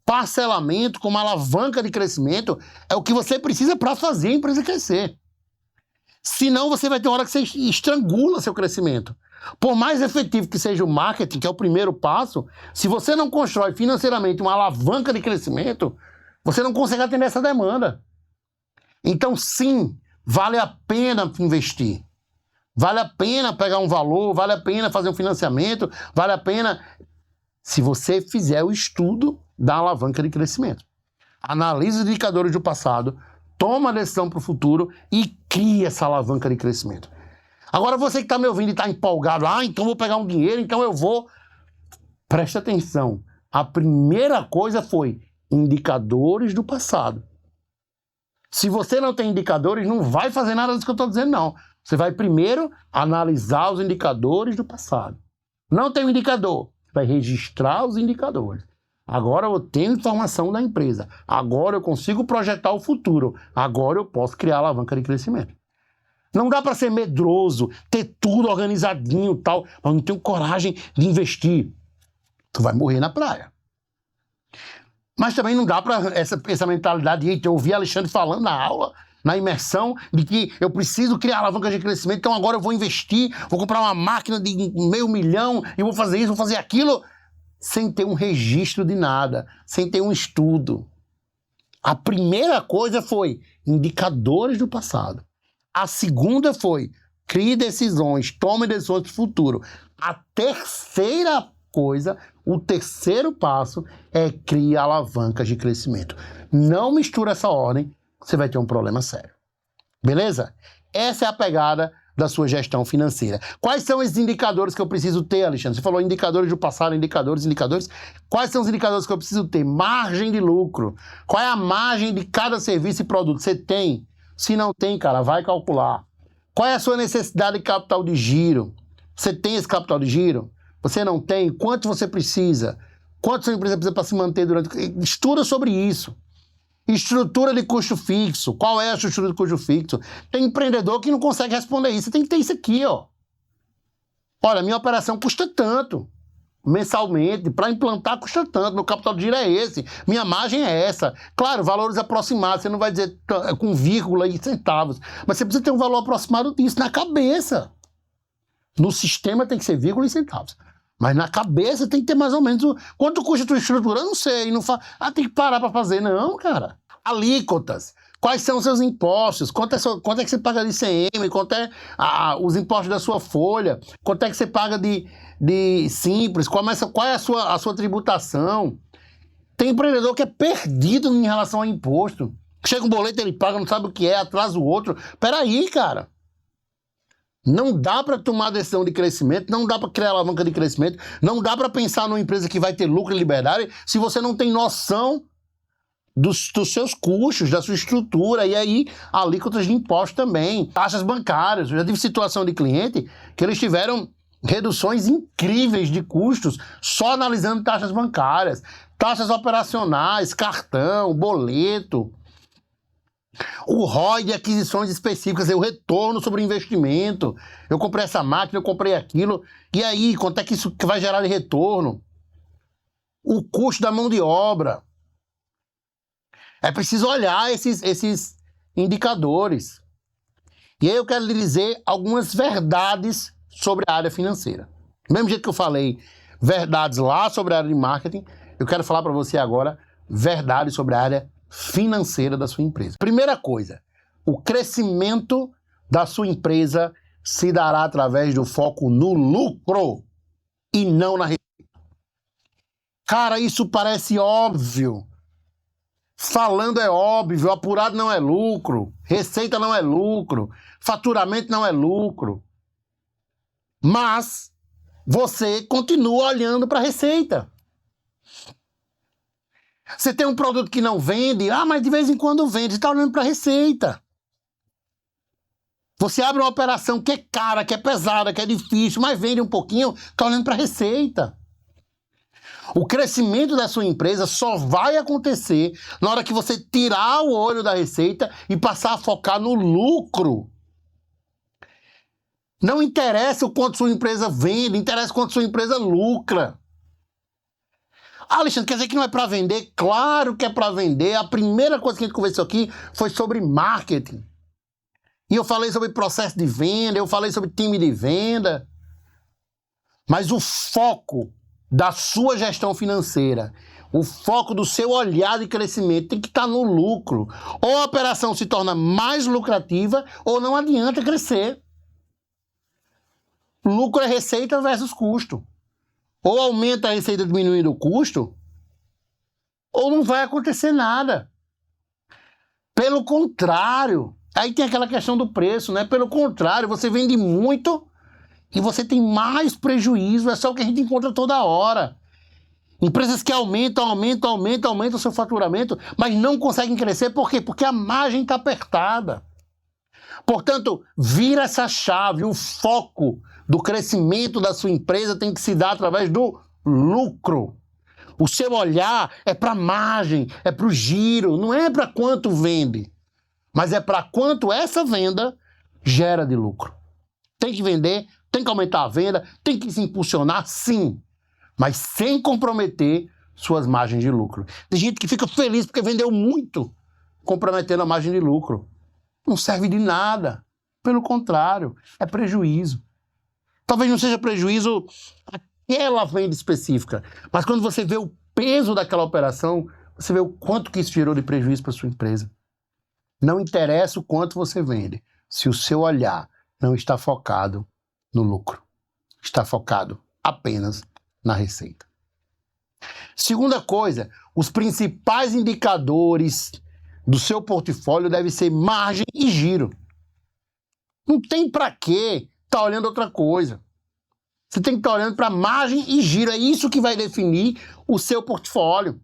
parcelamento como alavanca de crescimento é o que você precisa para fazer a empresa crescer. Senão você vai ter uma hora que você estrangula seu crescimento. Por mais efetivo que seja o marketing, que é o primeiro passo, se você não constrói financeiramente uma alavanca de crescimento, você não consegue atender essa demanda. Então, sim, vale a pena investir. Vale a pena pegar um valor, vale a pena fazer um financiamento, vale a pena se você fizer o estudo da alavanca de crescimento. Analisa os indicadores do passado, toma a decisão para o futuro e cria essa alavanca de crescimento. Agora você que está me ouvindo e está empolgado, então vou pegar um dinheiro, então eu vou... Preste atenção, a primeira coisa foi indicadores do passado. Se você não tem indicadores, não vai fazer nada disso que eu estou dizendo, não. Você vai primeiro analisar os indicadores do passado. Não tem um indicador, vai registrar os indicadores. Agora eu tenho informação da empresa. Agora eu consigo projetar o futuro. Agora eu posso criar alavanca de crescimento. Não dá para ser medroso, ter tudo organizadinho e tal, mas não tenho coragem de investir. Tu vai morrer na praia. Mas também não dá para essa mentalidade. Eita, eu ouvi Alexandre falando na aula, na imersão, de que eu preciso criar alavancas de crescimento, então agora eu vou investir, vou comprar uma máquina de $500 mil e vou fazer isso, vou fazer aquilo, sem ter um registro de nada, sem ter um estudo. A primeira coisa foi indicadores do passado. A segunda foi crie decisões, tome decisões para o futuro. A terceira coisa, o terceiro passo é crie alavancas de crescimento. Não mistura essa ordem, você vai ter um problema sério. Beleza? Essa é a pegada da sua gestão financeira. Quais são esses indicadores que eu preciso ter, Alexandre? Você falou indicadores do passado, indicadores. Quais são os indicadores que eu preciso ter? Margem de lucro. Qual é a margem de cada serviço e produto? Você tem? Se não tem, cara, vai calcular. Qual é a sua necessidade de capital de giro? Você tem esse capital de giro? Você não tem? Quanto você precisa? Quanto sua empresa precisa para se manter durante... Estuda sobre isso. Estrutura de custo fixo. Qual é a estrutura de custo fixo? Tem empreendedor que não consegue responder isso. Você tem que ter isso aqui, ó. Olha, minha operação custa tanto. Mensalmente, para implantar custa tanto. Meu capital de giro é esse. Minha margem é essa. Claro, valores aproximados. Você não vai dizer com vírgula e centavos. Mas você precisa ter um valor aproximado disso na cabeça. No sistema tem que ser vírgula e centavos. Mas na cabeça tem que ter mais ou menos... Quanto custa a tua estrutura? Eu não sei. Não fa... tem que parar para fazer. Não, cara. Alíquotas. Quais são os seus impostos? Quanto é que você paga de ICM? Quanto é os impostos da sua folha? Quanto é que você paga de simples? Qual é a sua tributação? Tem empreendedor que é perdido em relação ao imposto. Chega um boleto, ele paga, não sabe o que é, atrasa o outro. Peraí, cara. Não dá para tomar decisão de crescimento, não dá para criar alavanca de crescimento, não dá para pensar numa empresa que vai ter lucro e liberdade se você não tem noção dos seus custos, da sua estrutura, e aí alíquotas de impostos também, taxas bancárias. Eu já tive situação de cliente que eles tiveram reduções incríveis de custos só analisando taxas bancárias, taxas operacionais, cartão, boleto. O ROI de aquisições específicas, o retorno sobre o investimento. Eu comprei essa máquina, eu comprei aquilo. E aí, quanto é que isso vai gerar de retorno? O custo da mão de obra. É preciso olhar esses indicadores. E aí eu quero lhe dizer algumas verdades sobre a área financeira. Do mesmo jeito que eu falei verdades lá sobre a área de marketing, eu quero falar para você agora verdades sobre a área financeira da sua empresa. Primeira coisa, o crescimento da sua empresa se dará através do foco no lucro e não na receita. Cara, isso parece óbvio. Falando é óbvio, apurado não é lucro, receita não é lucro, faturamento não é lucro. Mas você continua olhando para a receita. Você tem um produto que não vende, mas de vez em quando vende, você está olhando para a receita. Você abre uma operação que é cara, que é pesada, que é difícil, mas vende um pouquinho, está olhando para a receita. O crescimento da sua empresa só vai acontecer na hora que você tirar o olho da receita e passar a focar no lucro. Não interessa o quanto sua empresa vende, interessa o quanto sua empresa lucra. Alexandre, quer dizer que não é para vender? Claro que é para vender. A primeira coisa que a gente conversou aqui foi sobre marketing. E eu falei sobre processo de venda, eu falei sobre time de venda. Mas o foco da sua gestão financeira, o foco do seu olhar de crescimento tem que estar no lucro. Ou a operação se torna mais lucrativa ou não adianta crescer. Lucro é receita versus custo. Ou aumenta a receita diminuindo o custo, ou não vai acontecer nada. Pelo contrário, aí tem aquela questão do preço, né? Pelo contrário, você vende muito e você tem mais prejuízo, é só o que a gente encontra toda hora. Empresas que aumentam o seu faturamento, mas não conseguem crescer, por quê? Porque a margem está apertada. Portanto, vira essa chave, o foco do crescimento da sua empresa tem que se dar através do lucro. O seu olhar é para a margem, é para o giro, não é para quanto vende, mas é para quanto essa venda gera de lucro. Tem que vender, tem que aumentar a venda, tem que se impulsionar, sim, mas sem comprometer suas margens de lucro. Tem gente que fica feliz porque vendeu muito, comprometendo a margem de lucro. Não serve de nada. Pelo contrário, é prejuízo. Talvez não seja prejuízo aquela venda específica, mas quando você vê o peso daquela operação, você vê o quanto que isso gerou de prejuízo para sua empresa. Não interessa o quanto você vende, se o seu olhar não está focado no lucro. Está focado apenas na receita. Segunda coisa, os principais indicadores do seu portfólio devem ser margem e giro. Não tem para que estar olhando outra coisa. Você tem que estar olhando para margem e giro. É isso que vai definir o seu portfólio.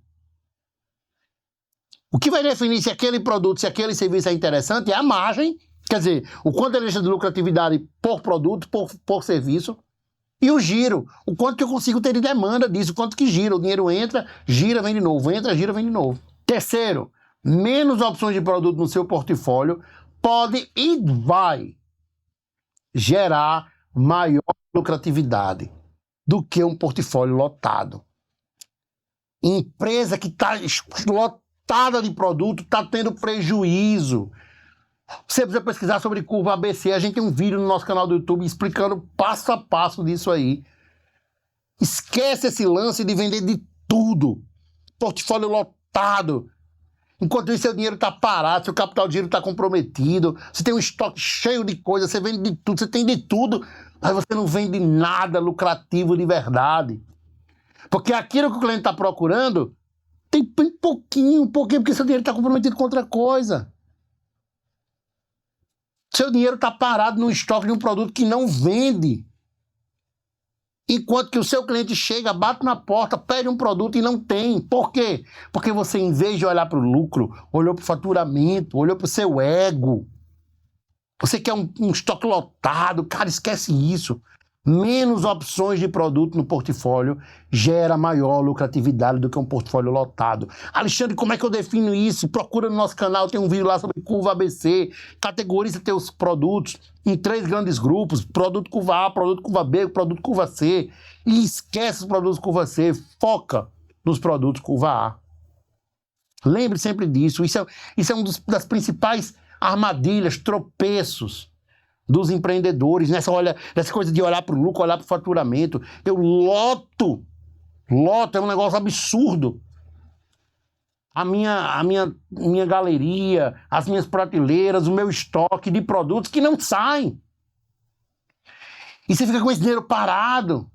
O que vai definir se aquele produto, se aquele serviço é interessante é a margem, quer dizer, o quanto ele deixa de lucratividade por produto, por serviço, e o giro, o quanto que eu consigo ter de demanda disso, o quanto que gira. O dinheiro entra, gira, vem de novo, entra, gira, vem de novo. Terceiro, menos opções de produto no seu portfólio pode e vai gerar maior lucratividade do que um portfólio lotado. Empresa que está lotada de produto está tendo prejuízo. Você precisa pesquisar sobre curva ABC. A gente tem um vídeo no nosso canal do YouTube explicando passo a passo disso aí. Esquece esse lance de vender de tudo. Portfólio lotado. Enquanto isso, seu dinheiro está parado, seu capital de giro está comprometido, você tem um estoque cheio de coisas, você vende de tudo, você tem de tudo, mas você não vende nada lucrativo de verdade. Porque aquilo que o cliente está procurando tem pouquinho, porque seu dinheiro está comprometido com outra coisa. Seu dinheiro está parado no estoque de um produto que não vende. Enquanto que o seu cliente chega, bate na porta, pede um produto e não tem. Por quê? Porque você, em vez de olhar para o lucro, olhou para o faturamento, olhou para o seu ego. Você quer um estoque lotado, cara, esquece isso. Menos opções de produto no portfólio gera maior lucratividade do que um portfólio lotado. Alexandre, como é que eu defino isso? Procura no nosso canal, tem um vídeo lá sobre curva ABC. Categoriza teus produtos em 3 grandes grupos: produto curva A, produto curva B, produto curva C. E esquece os produtos curva C, foca nos produtos curva A. Lembre sempre disso. Isso é uma das principais armadilhas, tropeços dos empreendedores, nessa coisa de olhar para o lucro, olhar para o faturamento. Eu loto, é um negócio absurdo. A minha galeria, as minhas prateleiras, o meu estoque de produtos que não saem. E você fica com esse dinheiro parado,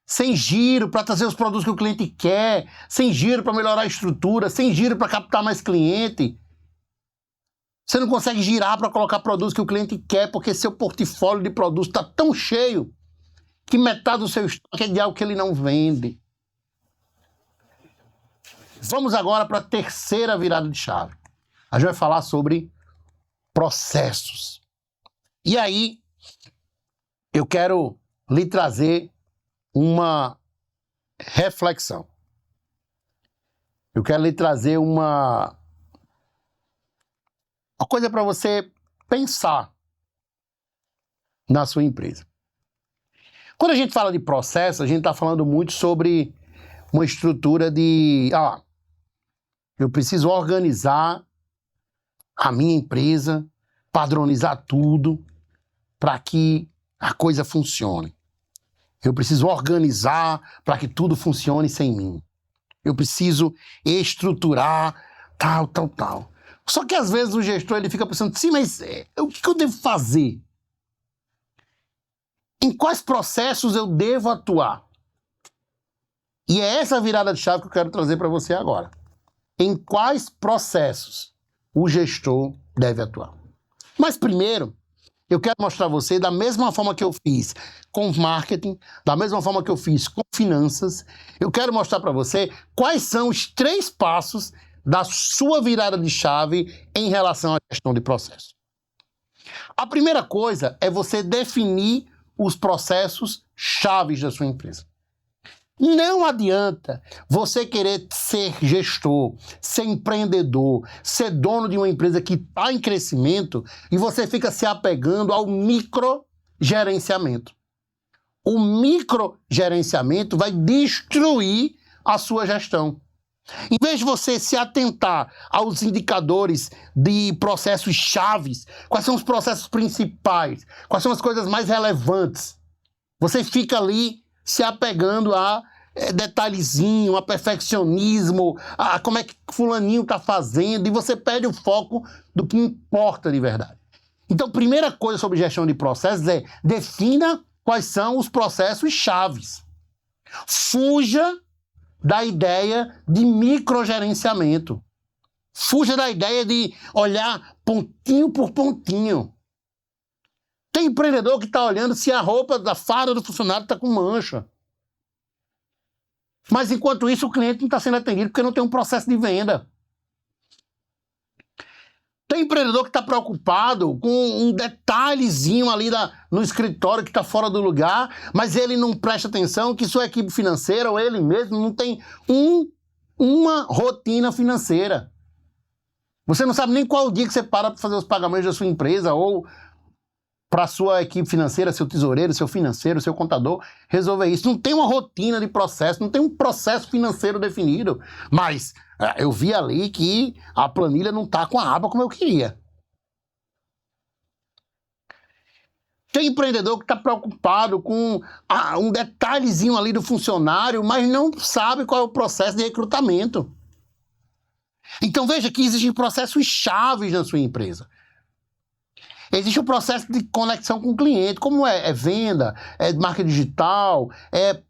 sem giro para trazer os produtos que o cliente quer, sem giro para melhorar a estrutura, sem giro para captar mais cliente. Você não consegue girar para colocar produtos que o cliente quer, porque seu portfólio de produtos está tão cheio que metade do seu estoque é de algo que ele não vende. Vamos agora para a terceira virada de chave. A gente vai falar sobre processos. E aí, eu quero lhe trazer uma reflexão. Eu quero lhe trazer uma coisa para você pensar na sua empresa. Quando a gente fala de processo, a gente está falando muito sobre uma estrutura de... eu preciso organizar a minha empresa, padronizar tudo para que a coisa funcione. Eu preciso organizar para que tudo funcione sem mim. Eu preciso estruturar tal. Só que às vezes o gestor ele fica pensando, sim, mas o que eu devo fazer? Em quais processos eu devo atuar? E é essa virada de chave que eu quero trazer para você agora. Em quais processos o gestor deve atuar? Mas primeiro, eu quero mostrar a você, da mesma forma que eu fiz com marketing, da mesma forma que eu fiz com finanças, eu quero mostrar para você quais são os 3 passos da sua virada de chave em relação à gestão de processo. A primeira coisa é você definir os processos chaves da sua empresa. Não adianta você querer ser gestor, ser empreendedor, ser dono de uma empresa que está em crescimento e você fica se apegando ao microgerenciamento. O microgerenciamento vai destruir a sua gestão. Em vez de você se atentar aos indicadores de processos chaves, quais são os processos principais, quais são as coisas mais relevantes, você fica ali se apegando a detalhezinho, a perfeccionismo, a como é que fulaninho está fazendo, e você perde o foco do que importa de verdade. Então, primeira coisa sobre gestão de processos é defina quais são os processos chaves. Fuja da ideia de microgerenciamento. Fuja da ideia de olhar pontinho por pontinho. Tem empreendedor que está olhando se a roupa da farda do funcionário está com mancha. Mas enquanto isso o cliente não está sendo atendido porque não tem um processo de venda. Tem empreendedor que está preocupado com um detalhezinho ali no escritório que está fora do lugar, mas ele não presta atenção que sua equipe financeira ou ele mesmo não tem uma rotina financeira. Você não sabe nem qual o dia que você para fazer os pagamentos da sua empresa ou para a sua equipe financeira, seu tesoureiro, seu financeiro, seu contador, resolver isso. Não tem uma rotina de processo, não tem um processo financeiro definido. Mas eu vi ali que a planilha não está com a aba como eu queria. Tem empreendedor que está preocupado com um detalhezinho ali do funcionário, mas não sabe qual é o processo de recrutamento. Então veja que existem processos chaves na sua empresa. Existe o processo de conexão com o cliente, como é venda, é marketing digital, é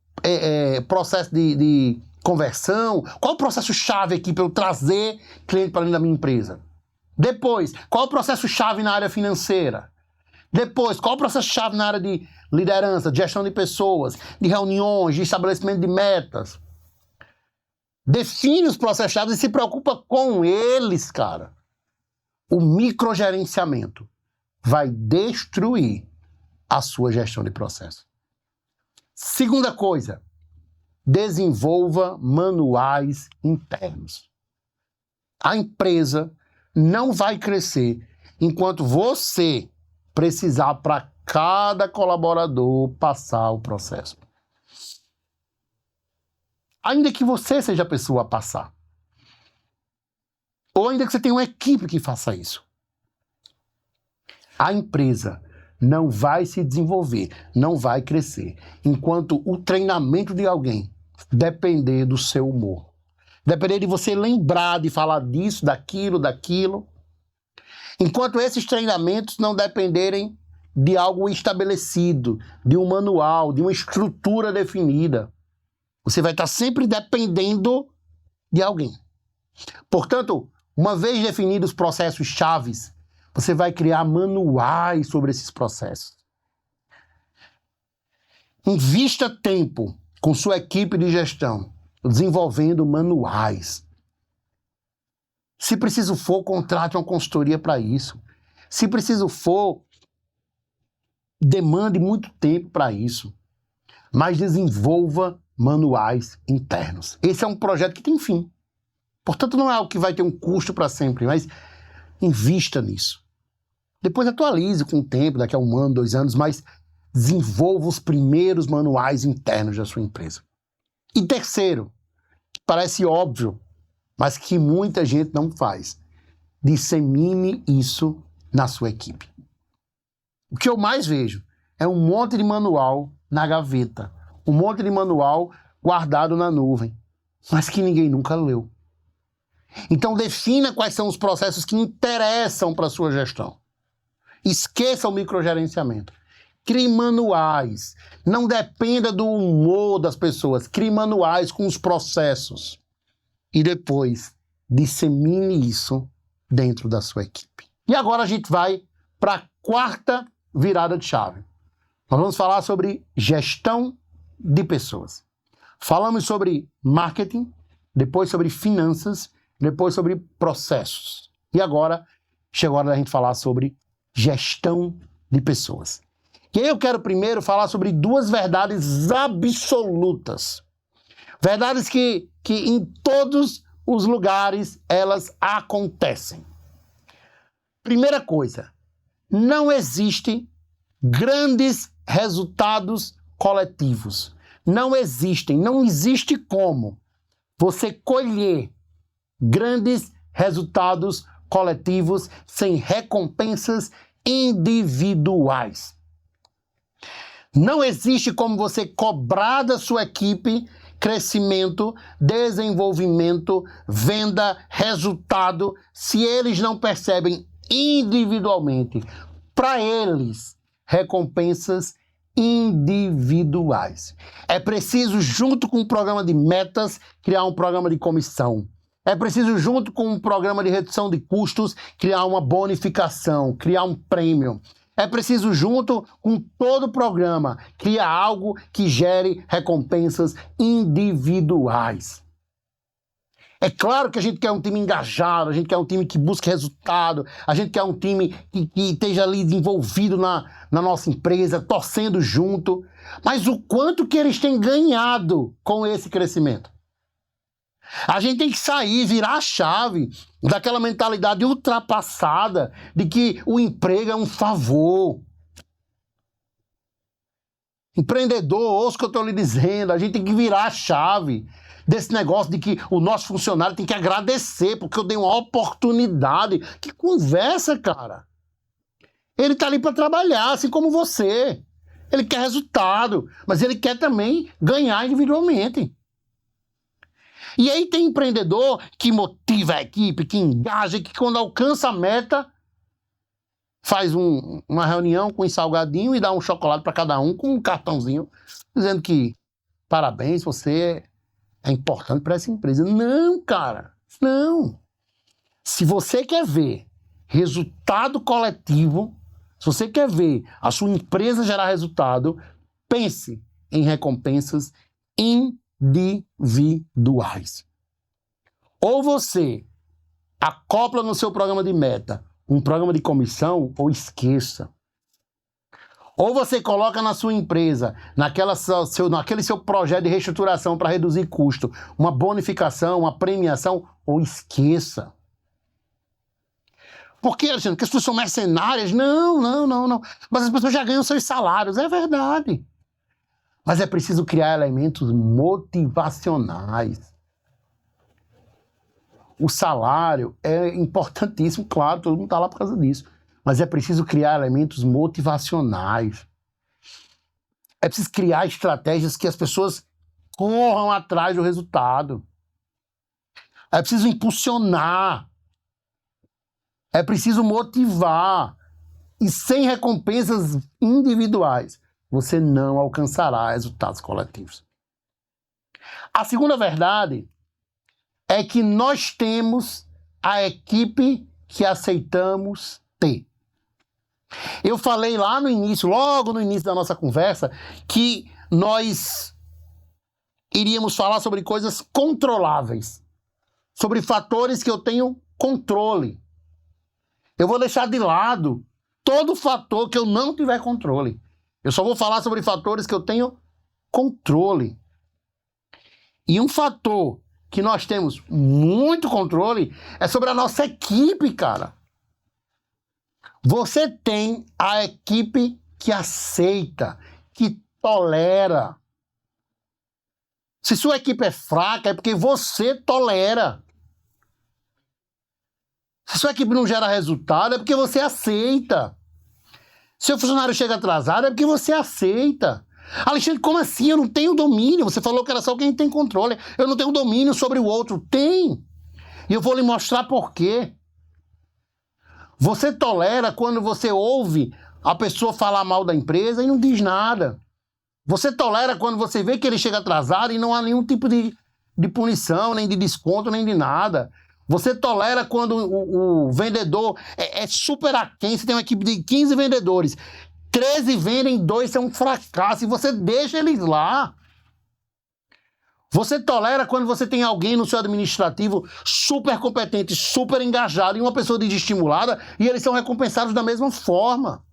processo de conversão. Qual é o processo-chave aqui para eu trazer cliente para dentro da minha empresa? Depois, qual é o processo-chave na área financeira? Depois, qual é o processo-chave na área de liderança, de gestão de pessoas, de reuniões, de estabelecimento de metas? Define os processos-chave e se preocupa com eles, cara. O microgerenciamento vai destruir a sua gestão de processo. Segunda coisa, desenvolva manuais internos. A empresa não vai crescer enquanto você precisar para cada colaborador passar o processo. Ainda que você seja a pessoa a passar. Ou ainda que você tenha uma equipe que faça isso. A empresa não vai se desenvolver, não vai crescer, enquanto o treinamento de alguém depender do seu humor. Depender de você lembrar de falar disso, daquilo. Enquanto esses treinamentos não dependerem de algo estabelecido, de um manual, de uma estrutura definida. Você vai estar sempre dependendo de alguém. Portanto, uma vez definidos os processos chaves, você vai criar manuais sobre esses processos. Invista tempo com sua equipe de gestão, desenvolvendo manuais. Se preciso for, contrate uma consultoria para isso. Se preciso for, demande muito tempo para isso. Mas desenvolva manuais internos. Esse é um projeto que tem fim. Portanto, não é algo que vai ter um custo para sempre, mas invista nisso. Depois atualize com o tempo, daqui a 1 ano, 2 anos, mas desenvolva os primeiros manuais internos da sua empresa. E terceiro, parece óbvio, mas que muita gente não faz. Dissemine isso na sua equipe. O que eu mais vejo é um monte de manual na gaveta, um monte de manual guardado na nuvem, mas que ninguém nunca leu. Então defina quais são os processos que interessam para a sua gestão. Esqueça o microgerenciamento. Crie manuais. Não dependa do humor das pessoas. Crie manuais com os processos. E depois, dissemine isso dentro da sua equipe. E agora a gente vai para a quarta virada de chave. Nós vamos falar sobre gestão de pessoas. Falamos sobre marketing, depois sobre finanças, depois sobre processos. E agora chegou a hora da gente falar sobre gestão de pessoas. E aí eu quero primeiro falar sobre duas verdades absolutas. Verdades que em todos os lugares elas acontecem. Primeira coisa, não existe grandes resultados coletivos. Não existe como você colher grandes resultados coletivos sem recompensas individuais. Não existe como você cobrar da sua equipe crescimento, desenvolvimento, venda, resultado, se eles não percebem individualmente, para eles, recompensas individuais. É preciso, junto com um programa de metas, criar um programa de comissão. É preciso, junto com um programa de redução de custos, criar uma bonificação, criar um prêmio. É preciso, junto com todo o programa, criar algo que gere recompensas individuais. É claro que a gente quer um time engajado, a gente quer um time que busque resultado, a gente quer um time que esteja ali envolvido na nossa empresa, torcendo junto. Mas o quanto que eles têm ganhado com esse crescimento? A gente tem que sair, virar a chave daquela mentalidade ultrapassada de que o emprego é um favor. Empreendedor, ouça o que eu estou lhe dizendo, a gente tem que virar a chave desse negócio de que o nosso funcionário tem que agradecer porque eu dei uma oportunidade. Que conversa, cara! Ele está ali para trabalhar, assim como você. Ele quer resultado, mas ele quer também ganhar individualmente. E aí tem empreendedor que motiva a equipe, que engaja, que quando alcança a meta, faz uma reunião com um salgadinho e dá um chocolate para cada um com um cartãozinho, dizendo que parabéns, você é importante para essa empresa. Não, cara, não. Se você quer ver resultado coletivo, se você quer ver a sua empresa gerar resultado, pense em recompensas individuais. Ou você acopla no seu programa de meta um programa de comissão, ou esqueça. Ou você coloca na sua empresa, naquele seu projeto de reestruturação para reduzir custo, uma bonificação, uma premiação, ou esqueça. Por quê, Alexandre? Porque as pessoas são mercenárias? Não. Mas as pessoas já ganham seus salários, é verdade. Mas é preciso criar elementos motivacionais. O salário é importantíssimo, claro, todo mundo está lá por causa disso. Mas é preciso criar elementos motivacionais. É preciso criar estratégias que as pessoas corram atrás do resultado. É preciso impulsionar. É preciso motivar. E sem recompensas individuais, você não alcançará resultados coletivos. A segunda verdade é que nós temos a equipe que aceitamos ter. Eu falei lá no início, logo no início da nossa conversa, que nós iríamos falar sobre coisas controláveis, sobre fatores que eu tenho controle. Eu vou deixar de lado todo fator que eu não tiver controle. Eu só vou falar sobre fatores que eu tenho controle. E um fator que nós temos muito controle é sobre a nossa equipe, cara. Você tem a equipe que aceita, que tolera. Se sua equipe é fraca, é porque você tolera. Se sua equipe não gera resultado, é porque você aceita. Se o funcionário chega atrasado, é porque você aceita. Alexandre, como assim? Eu não tenho domínio. Você falou que era só quem tem controle. Eu não tenho domínio sobre o outro. Tem. E eu vou lhe mostrar por quê. Você tolera quando você ouve a pessoa falar mal da empresa e não diz nada. Você tolera quando você vê que ele chega atrasado e não há nenhum tipo de punição, nem de desconto, nem de nada. Você tolera quando o vendedor é super aquém, você tem uma equipe de 15 vendedores, 13 vendem, 2 são um fracasso, e você deixa eles lá. Você tolera quando você tem alguém no seu administrativo super competente, super engajado e uma pessoa desestimulada e eles são recompensados da mesma forma.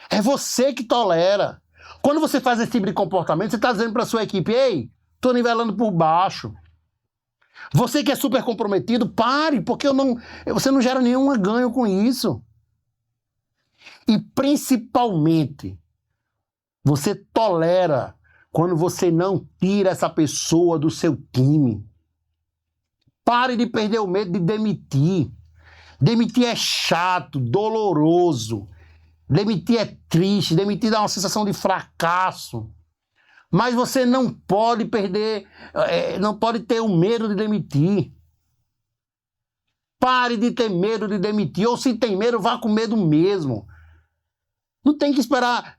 É você que tolera. Quando você faz esse tipo de comportamento, você está dizendo para a sua equipe, ei, estou nivelando por baixo. Você que é super comprometido, pare, porque você não gera nenhum ganho com isso. E principalmente, você tolera quando você não tira essa pessoa do seu time. Pare de perder o medo de demitir. Demitir é chato, doloroso. Demitir é triste, demitir dá uma sensação de fracasso. Mas você não pode perder, não pode ter o medo de demitir. Pare de ter medo de demitir. Ou se tem medo, vá com medo mesmo. Não tem que esperar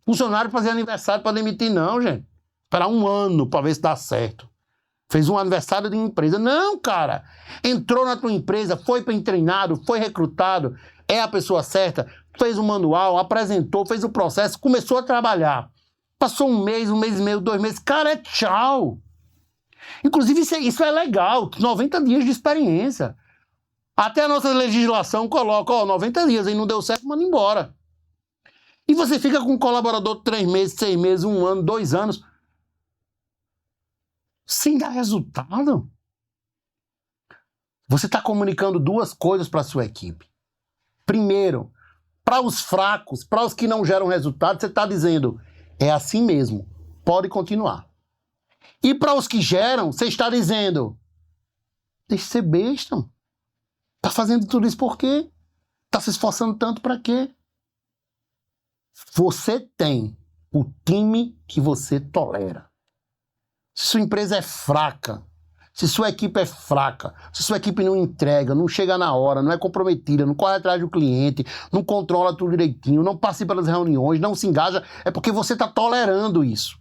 funcionário fazer aniversário para demitir, não, gente. Esperar um ano para ver se dá certo. Fez um aniversário de empresa. Não, cara. Entrou na tua empresa, foi bem treinado, foi recrutado, é a pessoa certa, fez o manual, apresentou, fez o processo, começou a trabalhar. Passou um mês e meio, 2 meses. Cara, é tchau. Inclusive, isso é legal. 90 dias de experiência. Até a nossa legislação coloca, 90 dias, aí não deu certo, manda embora. E você fica com um colaborador 3 meses, 6 meses, 1 ano, 2 anos, sem dar resultado. Você está comunicando 2 coisas para a sua equipe. Primeiro, para os fracos, para os que não geram resultado, você está dizendo, é assim mesmo, pode continuar. E para os que geram, você está dizendo, deixa de ser besta. Está fazendo tudo isso por quê? Está se esforçando tanto para quê? Você tem o time que você tolera. Se sua empresa é fraca, se sua equipe é fraca, se sua equipe não entrega, não chega na hora, não é comprometida, não corre atrás do cliente, não controla tudo direitinho, não participa das reuniões, não se engaja, é porque você está tolerando isso.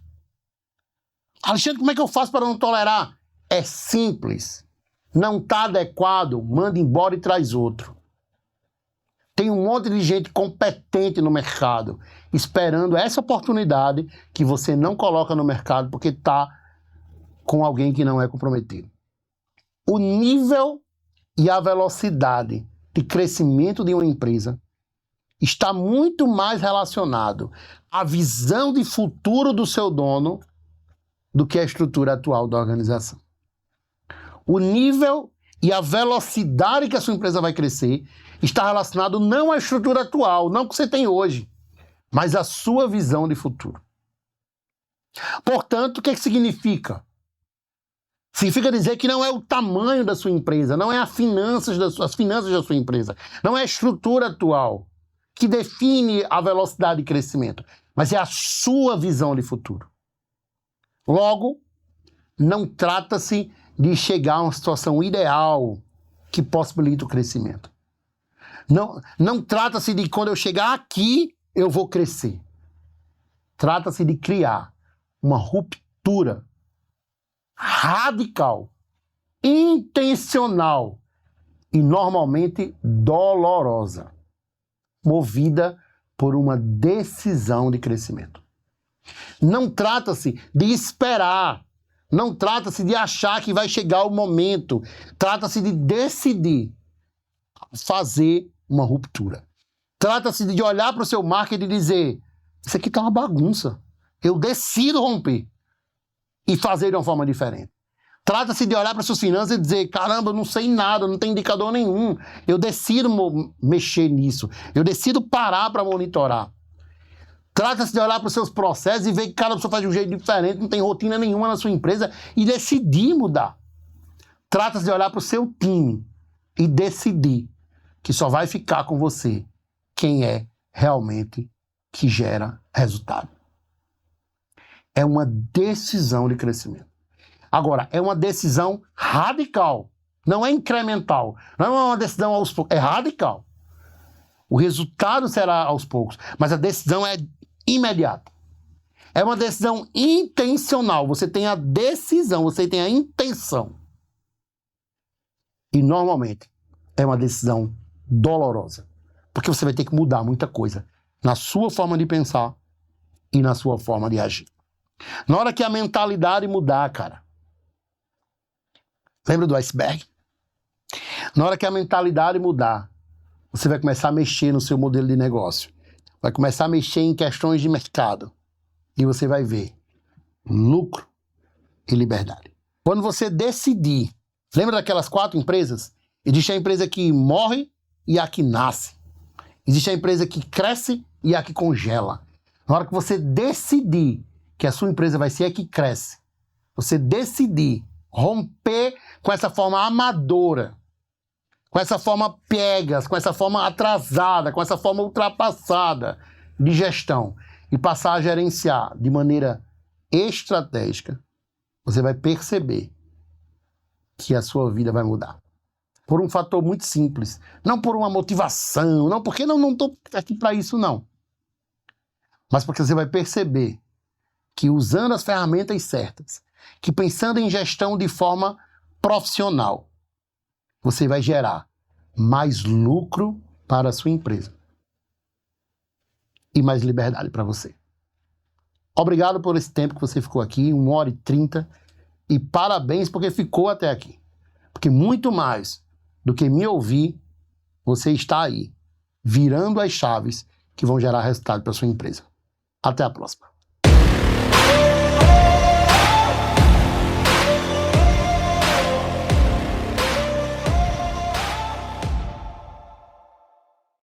Alexandre, como é que eu faço para não tolerar? É simples. Não está adequado, manda embora e traz outro. Tem um monte de gente competente no mercado, esperando essa oportunidade que você não coloca no mercado porque está com alguém que não é comprometido. O nível e a velocidade de crescimento de uma empresa está muito mais relacionado à visão de futuro do seu dono do que a estrutura atual da organização. O nível e a velocidade que a sua empresa vai crescer está relacionado não à estrutura atual, não que você tem hoje, mas à sua visão de futuro. Portanto, o que significa? Significa dizer que não é o tamanho da sua empresa, não é as finanças da sua empresa, não é a estrutura atual que define a velocidade de crescimento, mas é a sua visão de futuro. Logo, não trata-se de chegar a uma situação ideal que possibilita o crescimento. Não trata-se de quando eu chegar aqui, eu vou crescer. Trata-se de criar uma ruptura radical, intencional e normalmente dolorosa, movida por uma decisão de crescimento. Não trata-se de esperar, não trata-se de achar que vai chegar o momento, trata-se de decidir fazer uma ruptura. Trata-se de olhar para o seu marketing e dizer, isso aqui está uma bagunça, eu decido romper e fazer de uma forma diferente. Trata-se de olhar para suas finanças e dizer, caramba, eu não sei nada, não tem indicador nenhum. Eu decido mexer nisso. Eu decido parar para monitorar. Trata-se de olhar para os seus processos e ver que cada pessoa faz de um jeito diferente, não tem rotina nenhuma na sua empresa e decidir mudar. Trata-se de olhar para o seu time e decidir que só vai ficar com você quem é realmente que gera resultado. É uma decisão de crescimento. Agora, é uma decisão radical, não é incremental, não é uma decisão aos poucos, é radical. O resultado será aos poucos, mas a decisão é imediata. É uma decisão intencional, você tem a decisão, você tem a intenção. E normalmente é uma decisão dolorosa, porque você vai ter que mudar muita coisa na sua forma de pensar e na sua forma de agir. Na hora que a mentalidade mudar, cara. Lembra do iceberg? Na hora que a mentalidade mudar, você vai começar a mexer no seu modelo de negócio. Vai começar a mexer em questões de mercado. E você vai ver lucro e liberdade. Quando você decidir, lembra daquelas 4 empresas? Existe a empresa que morre e a que nasce. Existe a empresa que cresce e a que congela. Na hora que você decidir que a sua empresa vai ser a que cresce, você decidir romper com essa forma amadora, com essa forma piegas, com essa forma atrasada, com essa forma ultrapassada de gestão e passar a gerenciar de maneira estratégica, você vai perceber que a sua vida vai mudar. Por um fator muito simples. Não por uma motivação, não porque não estou aqui para isso, não. Mas porque você vai perceber que usando as ferramentas certas, que pensando em gestão de forma profissional, você vai gerar mais lucro para a sua empresa e mais liberdade para você. Obrigado por esse tempo que você ficou aqui, 1h30, e parabéns porque ficou até aqui. Porque muito mais do que me ouvir, você está aí, virando as chaves que vão gerar resultado para a sua empresa. Até a próxima.